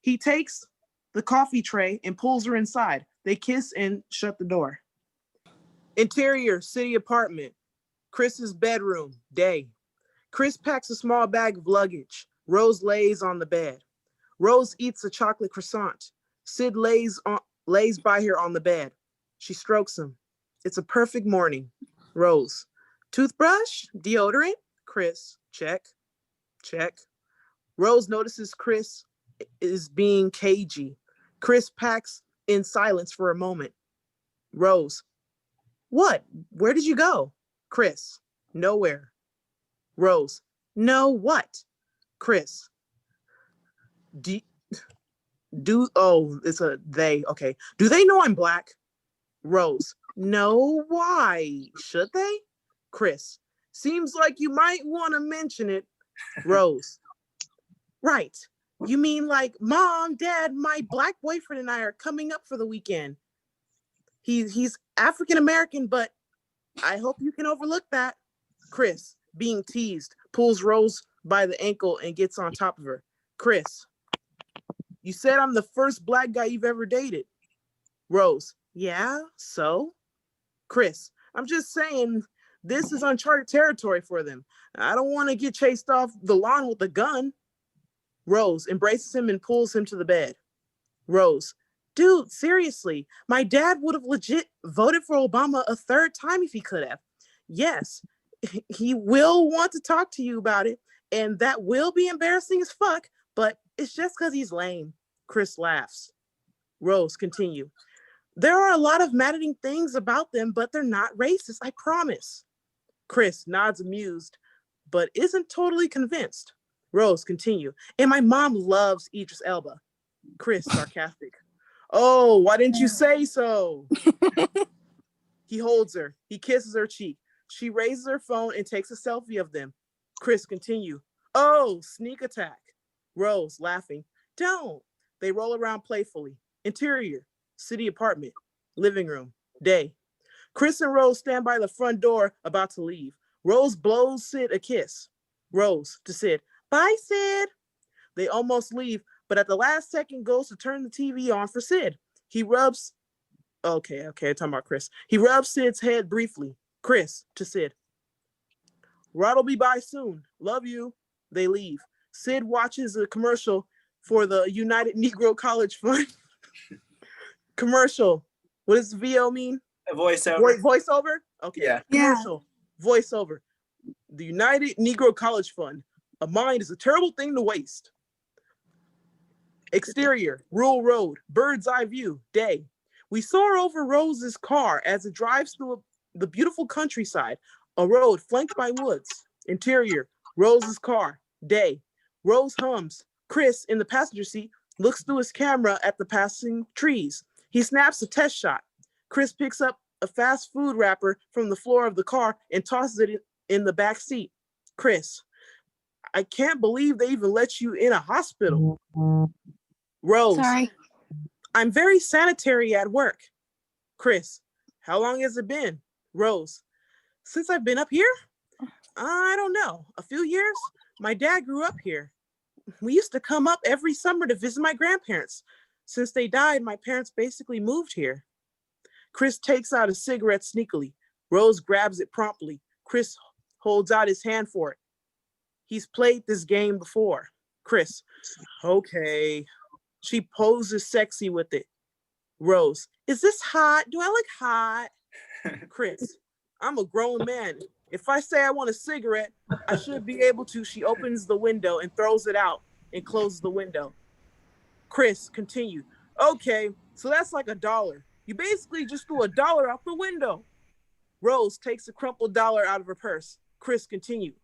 He takes the coffee tray and pulls her inside. They kiss and shut the door. Interior, city apartment. Chris's bedroom, day. Chris packs a small bag of luggage. Rose lays on the bed. Rose eats a chocolate croissant. Sid lays by her on the bed. She strokes him. It's a perfect morning. Rose, toothbrush, deodorant. Chris, check, check. Rose notices Chris is being cagey. Chris packs in silence for a moment. Rose, what? Where did you go? Chris, nowhere. Rose, no what? Chris, it's a they, okay. Do they know I'm black? Rose, no, why? Should they? Chris, seems like you might want to mention it. Rose, right. You mean like, Mom, Dad, my black boyfriend and I are coming up for the weekend. He's African American, but I hope you can overlook that. Chris, being teased, pulls Rose by the ankle and gets on top of her. Chris, you said I'm the first black guy you've ever dated. Rose, yeah, so? Chris, I'm just saying this is uncharted territory for them. I don't want to get chased off the lawn with a gun. Rose embraces him and pulls him to the bed. Rose, dude, seriously, my dad would have legit voted for Obama a third time if he could have. Yes, he will want to talk to you about it, and that will be embarrassing as fuck, but it's just because he's lame. Chris laughs. Rose, continue. There are a lot of maddening things about them, but they're not racist, I promise. Chris nods amused, but isn't totally convinced. Rose, continue. And my mom loves Idris Elba. Chris, sarcastic. Oh, why didn't you say so? He holds her. He kisses her cheek. She raises her phone and takes a selfie of them. Chris, continue. Oh, sneak attack. Rose, laughing. Don't. They roll around playfully. Interior, city apartment, living room, day. Chris and Rose stand by the front door about to leave. Rose blows Sid a kiss. Rose to Sid. Bye, Sid. They almost leave, but at the last second goes to turn the TV on for Sid. He rubs, okay, I'm talking about Chris. He rubs Sid's head briefly. Chris to Sid. Rod will be by soon. Love you. They leave. Sid watches a commercial for the United Negro College Fund. Commercial. What does VO mean? A voiceover. Voiceover? Okay. Yeah. Commercial. Voiceover. The United Negro College Fund. A mind is a terrible thing to waste. Exterior, rural road, bird's eye view, day. We soar over Rose's car as it drives through the beautiful countryside, a road flanked by woods. Interior, Rose's car, day. Rose hums. Chris, in the passenger seat, looks through his camera at the passing trees. He snaps a test shot. Chris picks up a fast food wrapper from the floor of the car and tosses it in the back seat. Chris, I can't believe they even let you in a hospital. Rose, Sorry. I'm very sanitary at work. Chris, how long has it been? Rose, since I've been up here? I don't know, a few years? My dad grew up here. We used to come up every summer to visit my grandparents. Since they died, my parents basically moved here. Chris takes out a cigarette sneakily. Rose grabs it promptly. Chris holds out his hand for it. He's played this game before. Chris, okay. She poses sexy with it. Rose, is this hot? Do I look hot? Chris, I'm a grown man. If I say I want a cigarette, I should be able to. She opens the window and throws it out and closes the window. Chris, continue. Okay, so that's like $1. You basically just threw $1 out the window. Rose takes a crumpled dollar out of her purse. Chris, continue.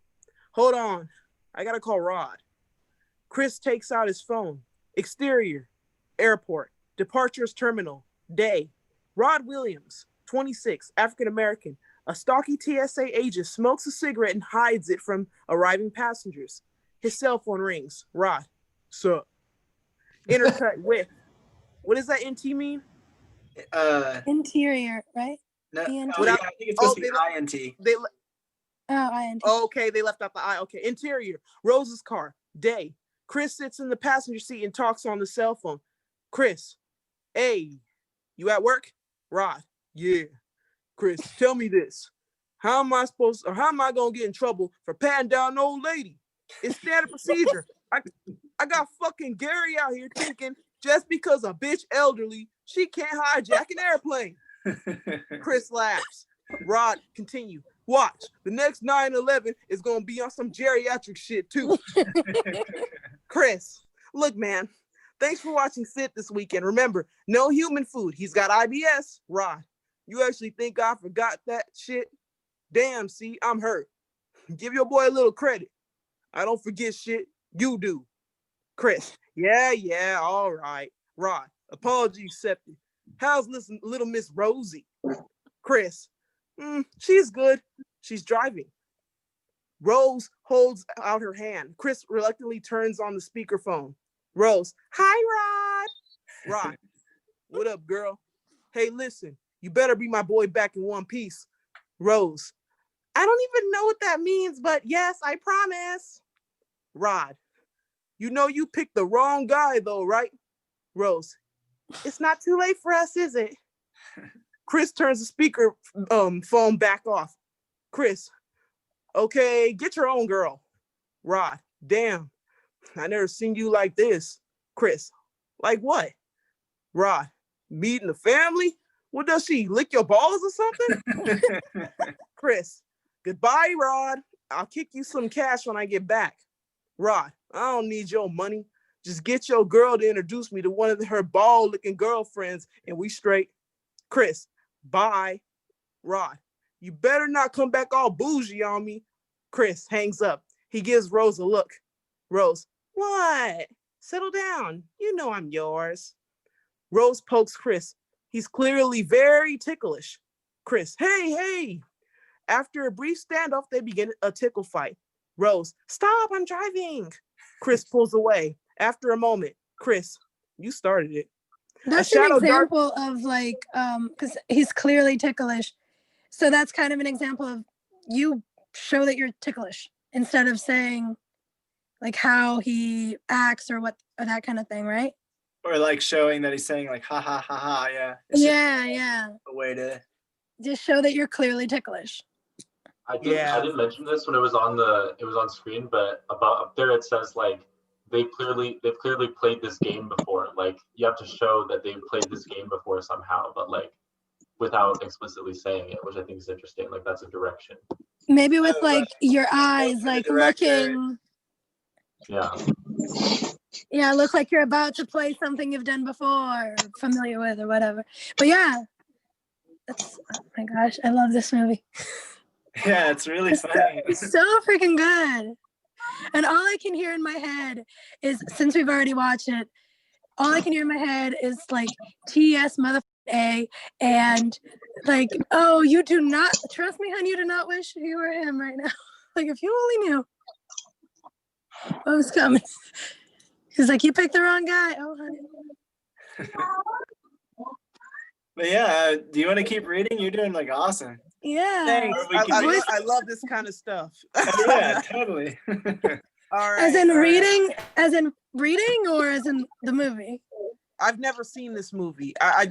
Hold on, I gotta call Rod. Chris takes out his phone. Exterior, airport, departures terminal, day. Rod Williams, 26, African-American. A stocky TSA agent smokes a cigarette and hides it from arriving passengers. His cell phone rings. Rod, sup? Intercut with, what does that NT mean? Interior, right? No, ENT. I think it's supposed to be INT. I. Okay, they left out the I. Okay, interior. Rose's car. Day. Chris sits in the passenger seat and talks on the cell phone. Chris, hey, you at work? Rod, yeah. Chris, tell me this. How am I gonna get in trouble for patting down an old lady? It's standard procedure. I got fucking Gary out here thinking just because a bitch elderly, she can't hijack an airplane. Chris laughs. Rod, continue. Watch, the next 9/11 is gonna be on some geriatric shit too. Chris, look, man, thanks for watching Sid this weekend. Remember, no human food. He's got IBS. Rod, you actually think I forgot that shit? Damn, see, I'm hurt. Give your boy a little credit. I don't forget shit. You do. Chris, yeah, all right. Rod, apology accepted. How's little Miss Rosie? Chris, she's good. She's driving. Rose holds out her hand. Chris reluctantly turns on the speakerphone. Rose, hi, Rod. Rod, what up, girl? Hey, listen, you better be my boy back in one piece. Rose, I don't even know what that means, but yes, I promise. Rod, you know you picked the wrong guy though, right? Rose, it's not too late for us, is it? Chris turns the speaker phone back off. Chris, okay, get your own girl. Rod, damn, I never seen you like this. Chris, like what? Rod, meeting the family? What does she, lick your balls or something? Chris, goodbye, Rod. I'll kick you some cash when I get back. Rod, I don't need your money. Just get your girl to introduce me to one of her ball-licking girlfriends and we straight. Chris, bye. Rod, you better not come back all bougie on me. Chris hangs up. He gives Rose a look. Rose, what? Settle down. You know I'm yours. Rose pokes Chris. He's clearly very ticklish. Chris, hey. After a brief standoff, they begin a tickle fight. Rose, stop, I'm driving. Chris pulls away. After a moment, Chris, you started it. That's an example of like, because he's clearly ticklish. So that's kind of an example of you show that you're ticklish instead of saying like how he acts or what, or that kind of thing, right? Or like showing that he's saying like, ha, ha, ha, ha, yeah. Yeah. A way to just show that you're clearly ticklish. I didn't mention this when it was on screen, but up there it says like they've clearly played this game before. Like you have to show that they've played this game before somehow, but like without explicitly saying it, which I think is interesting. Like that's a direction. Maybe with like your eyes, like looking. Yeah, look like you're about to play something you've done before, or familiar with, or whatever. But yeah, oh my gosh, I love this movie. Yeah, it's really funny. It's so freaking good. And all I can hear in my head is, since we've already watched it, all I can hear in my head is like TS motherfucking A, and like, oh, you do not, trust me, honey, you do not wish you were him right now. Like, if you only knew what was coming. He's like, you picked the wrong guy. Oh, honey. But yeah, do you want to keep reading? You're doing like awesome. Yeah. Thanks. I love this kind of stuff. Yeah, totally. All right. As in reading, or as in the movie? I've never seen this movie. I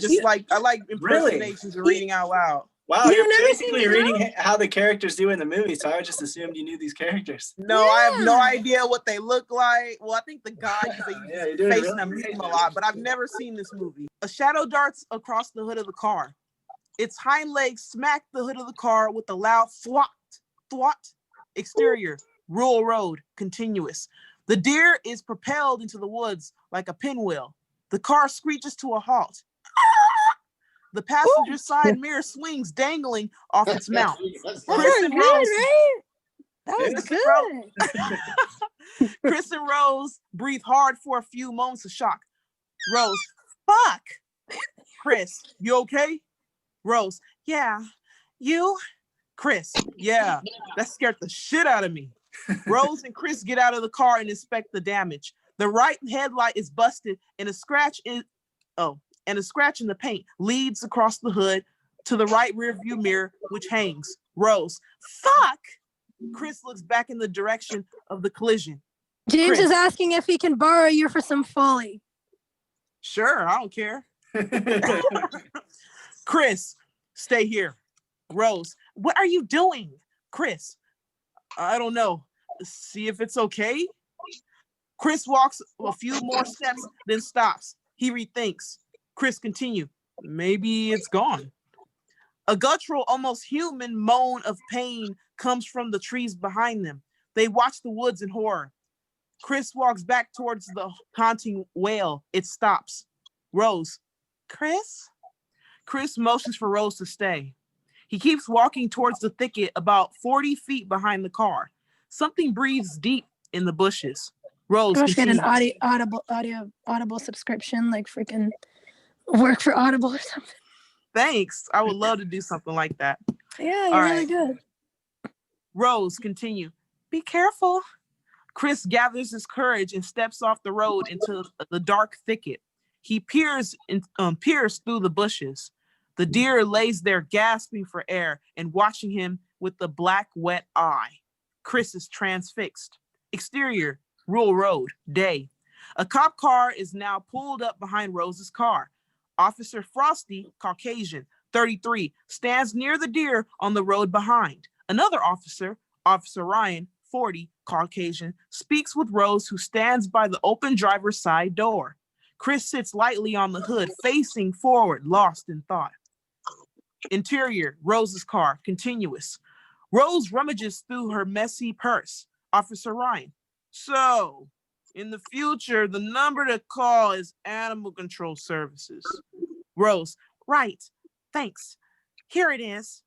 like impersonations and reading out loud. Wow, you're basically reading how the characters do in the movie, so I just assumed you knew these characters. No, I have no idea what they look like. Well, I think the guy, they use face and a lot, but I've never seen this movie. A shadow darts across the hood of the car. Its hind legs smack the hood of the car with a loud thwat. Exterior, rural road, continuous. The deer is propelled into the woods like a pinwheel. The car screeches to a halt. The passenger side mirror swings, dangling off its mount. Chris and Rose, that was good. Chris and Rose breathe hard for a few moments of shock. Rose, fuck. Chris, you okay? Rose, yeah. You? Chris, yeah. That scared the shit out of me. Rose and Chris get out of the car and inspect the damage. The right headlight is busted and a scratch in the paint leads across the hood to the right rear view mirror, which hangs. Rose, fuck. Chris looks back in the direction of the collision. James Chris. is asking if he can borrow you for some Foley. Sure, I don't care. Chris, stay here. Rose, what are you doing? Chris, I don't know. See if it's okay. Chris walks a few more steps, then stops. He rethinks. Chris, continue. Maybe it's gone. A guttural, almost human moan of pain comes from the trees behind them. They watch the woods in horror. Chris walks back towards the haunting wail. It stops. Rose, Chris? Chris motions for Rose to stay. He keeps walking towards the thicket about 40 feet behind the car. Something breathes deep in the bushes. Rose, I wish we had an continues. Audible subscription, like freaking work for Audible or something. Thanks. I would love to do something like that. Yeah, All you're right. really good. Rose, continue. Be careful. Chris gathers his courage and steps off the road into the dark thicket. He peers through the bushes. The deer lays there gasping for air and watching him with the black, wet eye. Chris is transfixed. Exterior, rural road, day. A cop car is now pulled up behind Rose's car. Officer Frosty, Caucasian, 33, stands near the deer on the road behind. Another officer, Officer Ryan, 40, Caucasian, speaks with Rose, who stands by the open driver's side door. Chris sits lightly on the hood, facing forward, lost in thought. Interior, Rose's car, continuous. Rose rummages through her messy purse. Officer Ryan, so, in the future, the number to call is Animal Control Services. Rose, right, thanks. Here it is.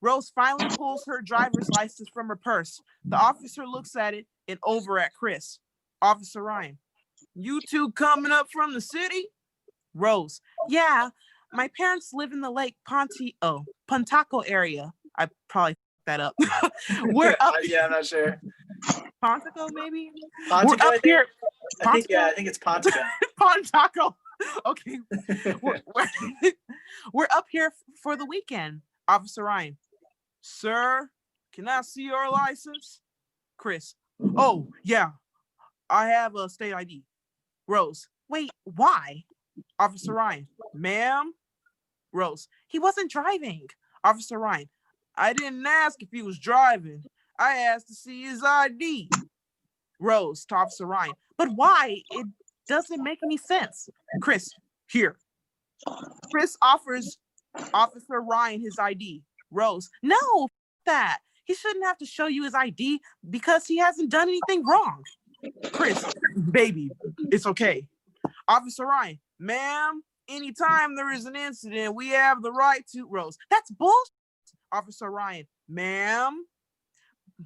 Rose finally pulls her driver's license from her purse. The officer looks at it and over at Chris. Officer Ryan, you two coming up from the city? Rose, yeah, my parents live in the Lake Pontaco area. I probably fucked that up. We're up. Yeah, I'm not sure. Pontaco, maybe? Pontaco, We're up here. I think it's Pontaco. Pontaco. Okay. We're up here for the weekend. Officer Ryan, sir, can I see your license? Chris, oh, yeah, I have a state ID. Rose, wait, why? Officer Ryan, ma'am? Rose, he wasn't driving. Officer Ryan, I didn't ask if he was driving. I asked to see his ID. Rose to Officer Ryan, but why? It doesn't make any sense. Chris, here. Chris offers Officer Ryan his ID. Rose, no, that. He shouldn't have to show you his ID because he hasn't done anything wrong. Chris, baby, it's okay. Officer Ryan, ma'am, anytime there is an incident, we have the right to. Rose, that's bullshit. Officer Ryan, ma'am.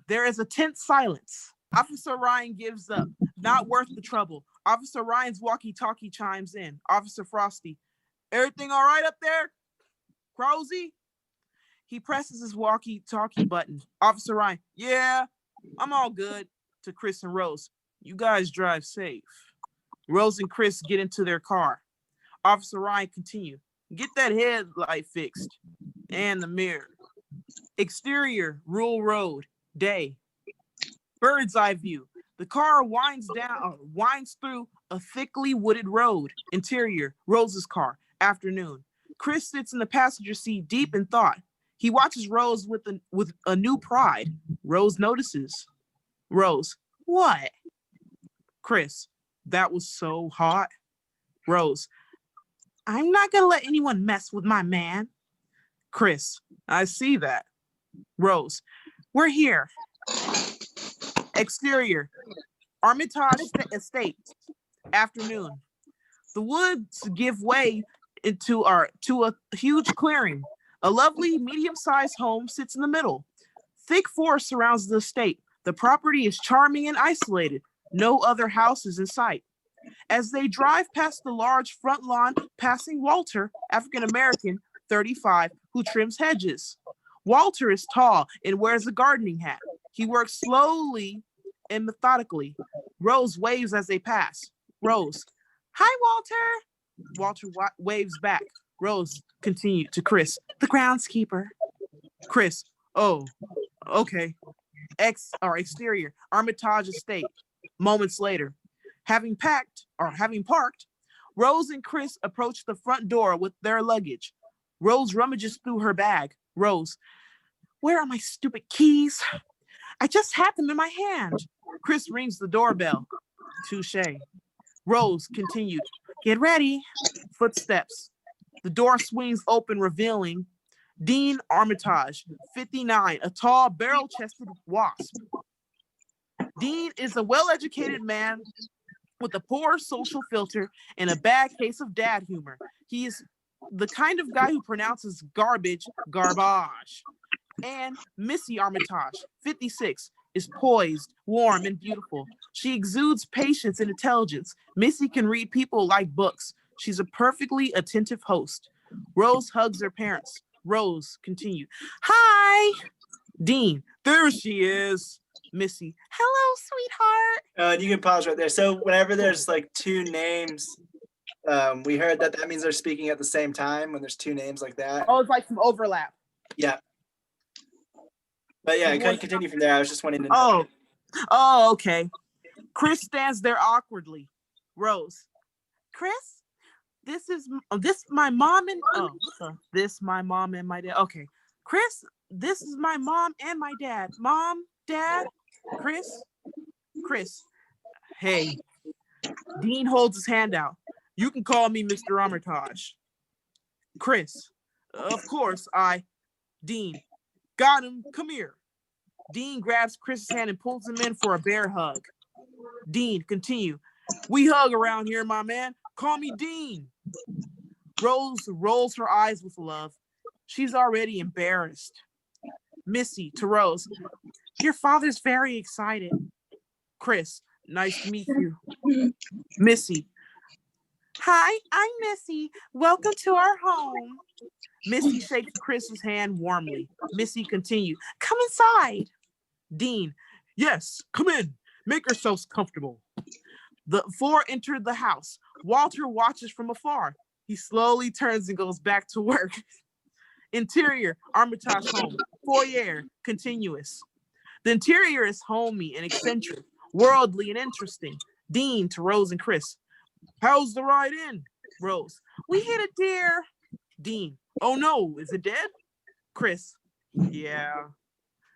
There is a tense silence. Officer Ryan gives up. Not worth the trouble. Officer Ryan's walkie-talkie chimes in. Officer Frosty, everything all right up there? Crowsy? He presses his walkie-talkie button. Officer Ryan, yeah, I'm all good. To Chris and Rose, you guys drive safe. Rose and Chris get into their car. Officer Ryan continue. Get that headlight fixed. And the mirror. Exterior, rural road, day. Bird's eye view. The car winds through a thickly wooded road. Interior, Rose's car, afternoon. Chris sits in the passenger seat deep in thought. He watches Rose with a new pride. Rose notices. Rose, what? Chris, that was so hot. Rose, I'm not gonna let anyone mess with my man. Chris, I see that. Rose, we're here. Exterior, Armitage Estate, afternoon. The woods give way to a huge clearing. A lovely medium-sized home sits in the middle. Thick forest surrounds the estate. The property is charming and isolated. No other houses in sight. As they drive past the large front lawn, passing Walter, African-American, 35, who trims hedges. Walter is tall and wears a gardening hat. He works slowly and methodically. Rose waves as they pass. Rose, hi, Walter. Walter waves back. Rose continued to Chris, the groundskeeper. Chris, oh, okay. Exterior, Armitage Estate. Moments later, having parked, Rose and Chris approach the front door with their luggage. Rose rummages through her bag. Rose, where are my stupid keys? I just had them in my hand. Chris rings the doorbell. Touche. Rose continued, get ready. Footsteps. The door swings open, revealing Dean Armitage, 59, a tall, barrel-chested wasp. Dean is a well-educated man with a poor social filter and a bad case of dad humor. He is the kind of guy who pronounces garbage, garbage. And Missy Armitage, 56, is poised, warm, and beautiful. She exudes patience and intelligence. Missy can read people like books. She's a perfectly attentive host. Rose hugs her parents. Rose continued, hi. Dean, there she is. Missy, hello, sweetheart. You can pause right there. So whenever there's like two names, we heard that means they're speaking at the same time when there's two names like that. Oh, it's like some overlap. Yeah. But yeah, I couldn't continue from there. I was just wanting to know. Oh, okay. Chris stands there awkwardly. Rose, Chris, this my mom and this my mom and my dad. Okay, Chris, this is my mom and my dad. Mom, dad, Chris. Hey, Dean holds his hand out. You can call me Mr. Armitage. Chris, of course, Dean, got him, come here. Dean grabs Chris's hand and pulls him in for a bear hug. Dean, continue. We hug around here, my man. Call me Dean. Rose rolls her eyes with love. She's already embarrassed. Missy to Rose. Your father's very excited. Chris, nice to meet you. Missy. Hi, I'm Missy. Welcome to our home. Missy shakes Chris's hand warmly. Missy continued. Come inside. Dean. Yes, come in. Make yourselves comfortable. The four entered the house. Walter watches from afar. He slowly turns and goes back to work. Interior, Armitage home. Foyer, continuous. The interior is homey and eccentric, worldly and interesting. Dean to Rose and Chris. How's the ride in? Rose. We hit a deer. Dean. Oh no, is it dead? Chris. Yeah.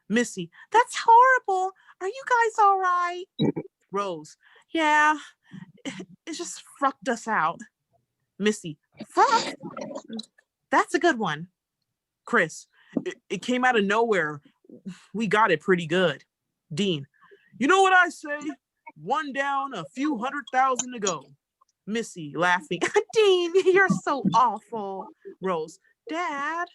Missy. That's horrible. Are you guys all right? Rose. Yeah. It just fucked us out. Missy. Fuck? That's a good one. Chris. It came out of nowhere. We got it pretty good. Dean. You know what I say? One down, a few 100,000 to go. Missy laughing. Dean, you're so awful. Rose. Dad.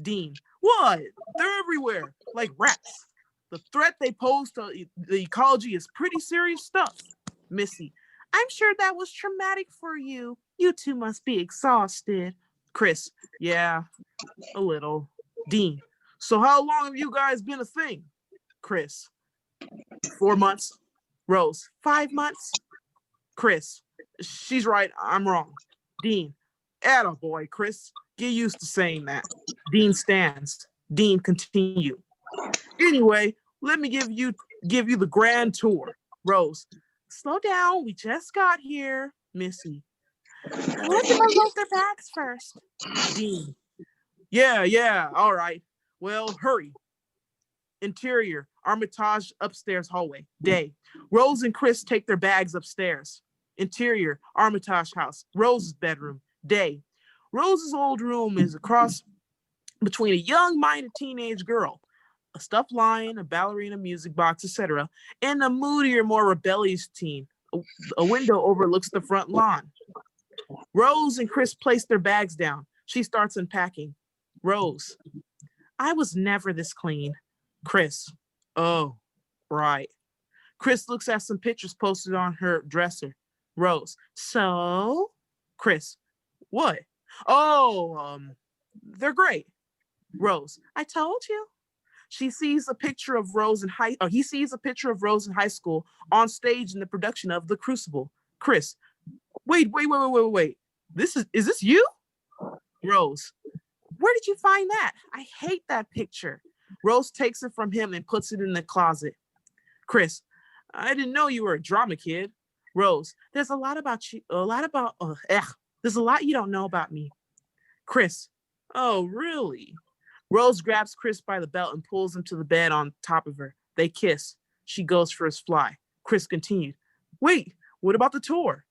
Dean. What? They're everywhere, like rats. The threat they pose to the ecology is pretty serious stuff. Missy. I'm sure that was traumatic for you. You two must be exhausted. Chris. Yeah, a little. Dean. So how long have you guys been a thing? Chris. 4 months. Rose. 5 months. Chris. She's right. I'm wrong. Dean. Attaboy, Chris. Get used to saying that. Dean stands. Dean continue. Anyway, let me give you the grand tour. Rose. Slow down. We just got here. Missy. Let them unload their bags first. Dean. Yeah. All right. Well, hurry. Interior, Armitage upstairs hallway. Day. Rose and Chris take their bags upstairs. Interior, Armitage house. Rose's bedroom. Day. Rose's old room is across between a young-minded teenage girl, a stuffed lion, a ballerina music box, etc., and a moodier, more rebellious teen. A window overlooks the front lawn. Rose and Chris place their bags down. She starts unpacking. Rose. I was never this clean. Chris. Oh, right. Chris looks at some pictures posted on her dresser. Rose. So? Chris. What? Oh, they're great. Rose. I told you. He sees a picture of Rose in high school on stage in the production of The Crucible. Chris. Wait. Is this you? Rose. Where did you find that? I hate that picture. Rose takes it from him and puts it in the closet. Chris, I didn't know you were a drama kid. Rose, there's a lot you don't know about me. Chris, oh, really? Rose grabs Chris by the belt and pulls him to the bed on top of her. They kiss. She goes for his fly. Chris continued, wait, what about the tour?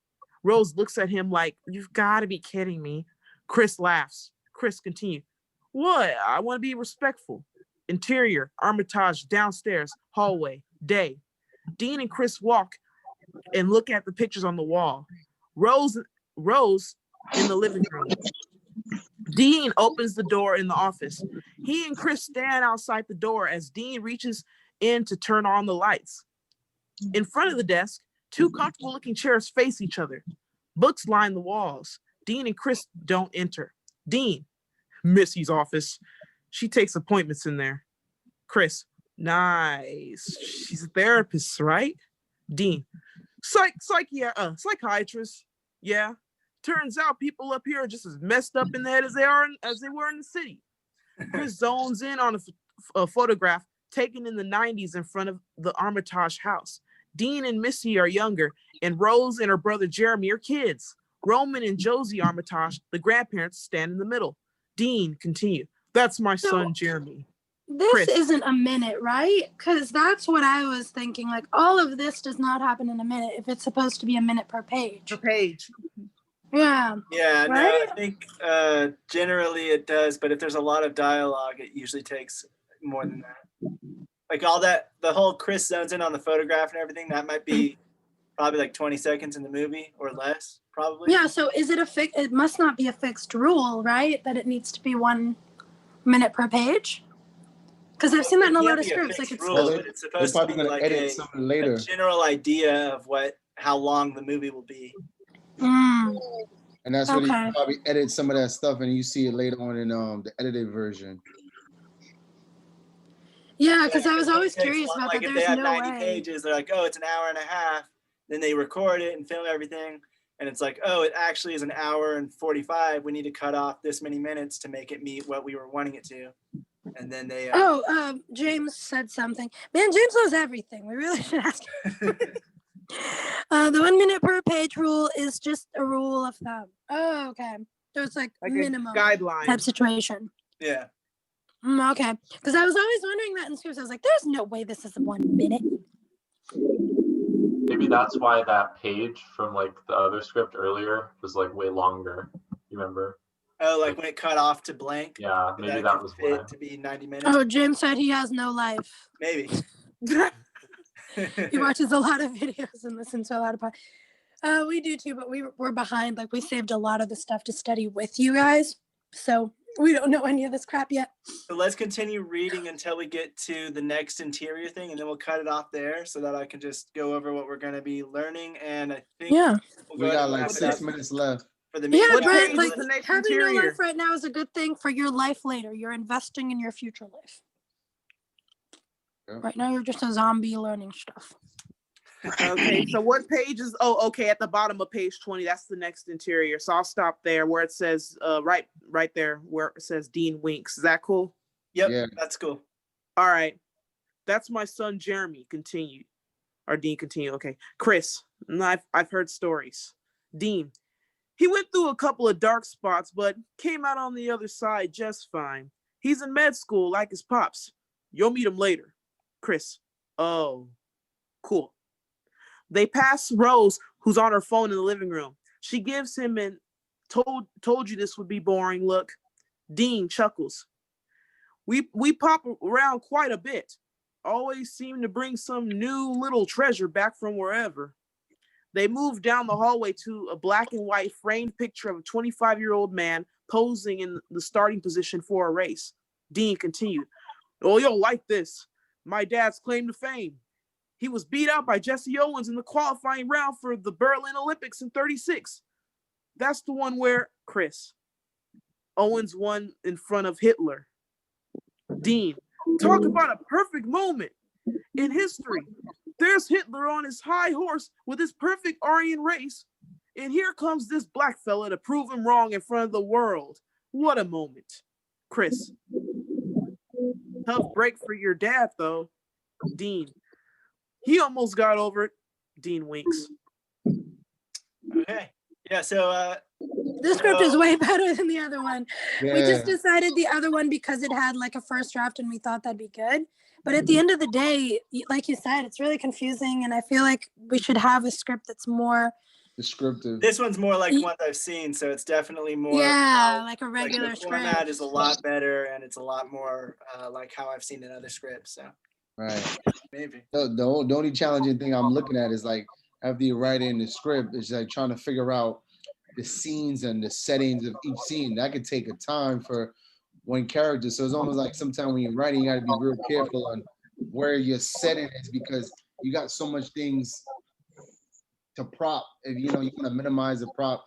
Rose looks at him like, you've got to be kidding me. Chris laughs. Chris continued, what? I want to be respectful. Interior, Armitage, downstairs, hallway, day. Dean and Chris walk and look at the pictures on the wall. Rose in the living room. Dean opens the door in the office. He and Chris stand outside the door as Dean reaches in to turn on the lights. In front of the desk, two comfortable-looking chairs face each other. Books line the walls. Dean and Chris don't enter. Dean, Missy's office. She takes appointments in there. Chris, nice. She's a therapist, right? Dean, psychiatrist. Yeah. Turns out people up here are just as messed up in the head as they were in the city. Chris zones in on a photograph taken in the 90s in front of the Armitage house. Dean and Missy are younger, and Rose and her brother Jeremy are kids. Roman and Josie Armitage, the grandparents, stand in the middle. Dean, continue. That's my son, Jeremy. This Chris. isn't a minute, right? Because that's what I was thinking. Like, all of this does not happen in a minute if it's supposed to be a minute per page. Per page. Yeah. Yeah, no, Right? I think generally it does, but if there's a lot of dialogue, it usually takes more than that. Like all that, the whole Chris zones in on the photograph and everything, that might be probably like 20 seconds in the movie or less, probably. Yeah, so is it it must not be a fixed rule, right? That it needs to be 1 minute per page? Because I've seen that in a lot of scripts. Like, it's rule, but it's supposed to be like edit something later. a general idea of how long the movie will be. And that's where Okay. you probably edit some of that stuff, and you see it later on in the edited version. Yeah, because I was always It takes curious long. about Like that. if There's they have no 90 way. pages, they're like, oh, it's an hour and a half. Then they record it and film everything. And it's like, oh, it actually is an hour and 45. We need to cut off this many minutes to make it meet what we were wanting it to. And then they... James said something. Man, James knows everything. We really should ask him. The 1 minute per page rule is just a rule of thumb. Oh, okay. So it's like minimum guideline type situation. Yeah. Okay. Because I was always wondering that in scripts. I was like, there's no way this is 1 minute. Maybe that's why that page from like the other script earlier was like way longer. You remember? Oh, like when it cut off to blank? Yeah, maybe that was why. To be 90 minutes? Oh, James said he has no life. Maybe. He watches a lot of videos and listens to a lot of we do too, but we're behind. Like, we saved a lot of the stuff to study with you guys. So we don't know any of this crap yet. So let's continue reading until we get to the next interior thing, and then we'll cut it off there so that I can just go over what we're going to be learning. And I think We got like 6 minutes left. For the Yeah, What Brent, page like, is the next having no interior? life right now is a good thing for your life later. You're investing in your future life. Yeah. Right now, you're just a zombie learning stuff. Okay, so what page is? Oh, okay, at the bottom of page 20, that's the next interior. So I'll stop there where it says, right there where it says Dean winks. Is that cool? Yep, Yeah. that's cool. All right, that's my son Jeremy. Continued, or Dean continued. Okay, Chris, and I've heard stories. Dean, he went through a couple of dark spots, but came out on the other side just fine. He's in med school like his pops. You'll meet him later. Chris, oh, cool. They pass Rose, who's on her phone in the living room. She gives him an told you this would be boring look. Dean chuckles. We pop around quite a bit. Always seem to bring some new little treasure back from wherever. They move down the hallway to a black and white framed picture of a 25-year-old man posing in the starting position for a race. Dean continued. Oh, you'll like this. My dad's claim to fame. He was beat out by Jesse Owens in the qualifying round for the Berlin Olympics in '36. That's the one where, Chris, Owens won in front of Hitler. Dean, talk about a perfect moment in history. There's Hitler on his high horse with his perfect Aryan race, and here comes this black fella to prove him wrong in front of the world. What a moment. Chris. Tough break for your dad, though. Dean. He almost got over it. Dean winks. Okay. Yeah. So The script is way better than the other one. Yeah. We just decided the other one because it had like a first draft and we thought that'd be good. But at the end of the day, like you said, it's really confusing. And I feel like we should have a script that's more descriptive. this one's more like one I've seen, so it's definitely more. like a Like regular the script. format is a lot better, and it's a lot more like how I've seen in other scripts. So Right. maybe. The only challenging thing I'm looking at is like after you write in the script, is like trying to figure out the scenes and the settings of each scene. That could take a time for one character. So it's almost like sometimes when you're writing, you got to be real careful on where your setting is because you got so much things to prop. If you want to minimize the prop.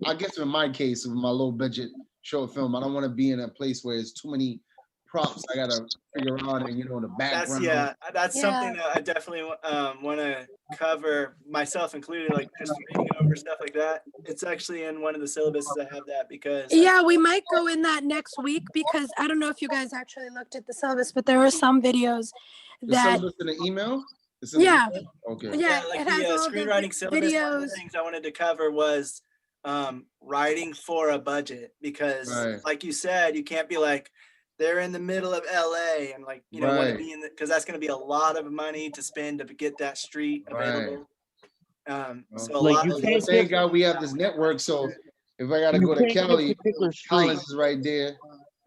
I guess in my case, with my low budget short film, I don't want to be in a place where there's too many props I gotta figure out and the background. That's something that I definitely want to cover, myself included, like just reading over stuff like that. It's actually in one of the syllabuses I have that because we might go in that next week because I don't know if you guys actually looked at the syllabus, but there are some videos The syllabus in the email? Yeah. Okay. Yeah, like it has the all screenwriting syllabus. One of videos. the things I wanted to cover was writing for a budget because, like you said, you can't be like they're in the middle of LA and like want to be in because that's going to be a lot of money to spend to get that street available. So a lot of thank God we have this network. So if I gotta go to Cali, Collins is right there.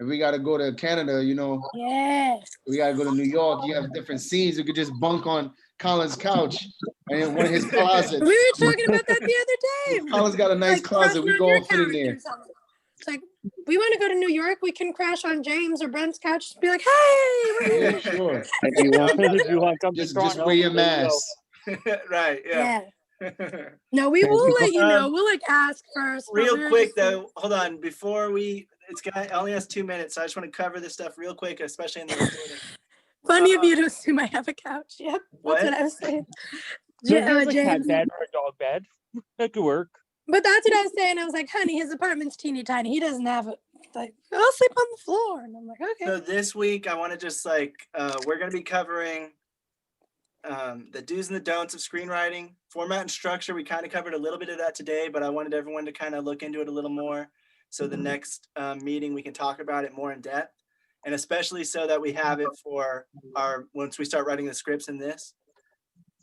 If we gotta go to Canada, yes, we gotta go to New York. You have different scenes. You could just bunk on Collins' couch and in one of his closets. We were talking about that the other day. Collins got a nice closet. We go all fit in there. It's like we want to go to New York. We can crash on James or Brent's couch. Just be like, hey, we're here. Yeah, sure. If you want to come just to wear your mask. Right. Yeah. No, we will let you know. We'll ask first. Real quick though, hold on. Before it only has 2 minutes, so I just want to cover this stuff real quick, especially in the recording. Funny of you to assume I have a couch. Yep, that's what I was saying. There's a cat James. bed or a dog bed. That could work. But that's what I was saying. I was like, honey, his apartment's teeny tiny. He doesn't have it. Like, I'll sleep on the floor. And I'm like, okay. So this week, I want to just we're going to be covering the do's and the don'ts of screenwriting, format and structure. We kind of covered a little bit of that today, but I wanted everyone to kind of look into it a little more. So the next meeting, we can talk about it more in depth, and especially so that we have it for once we start writing the scripts in this.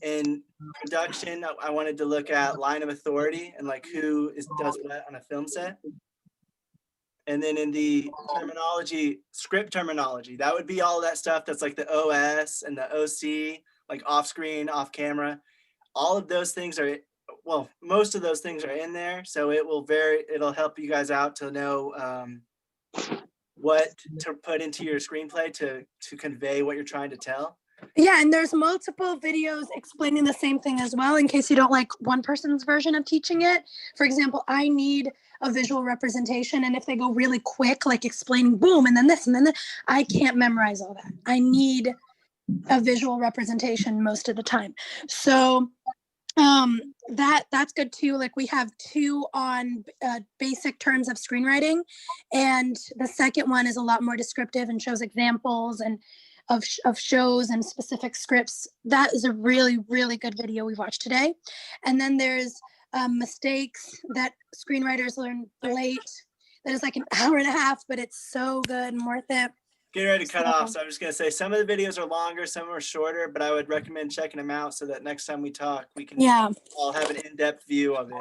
In production, I wanted to look at line of authority and like who does what on a film set. And then in the terminology, script terminology, that would be all that stuff that's like the OS and the OC, like off screen, off camera. All of those things most of those things are in there. So it'll help you guys out to know what to put into your screenplay to convey what you're trying to tell. Yeah, and there's multiple videos explaining the same thing as well in case you don't like one person's version of teaching it. For example, I need a visual representation, and if they go really quick, like explaining boom and then this and then that, I can't memorize all that. I need a visual representation most of the time. So that's good too. Like we have 2 on basic terms of screenwriting, and the second one is a lot more descriptive and shows examples and of shows and specific scripts. That is a really, really good video we watched today. And then there's mistakes that screenwriters learn late. That is like an hour and a half, but it's so good and worth it. Getting ready to cut off. So I'm just going to say some of the videos are longer, some are shorter, but I would recommend checking them out so that next time we talk, we can all have an in-depth view of it.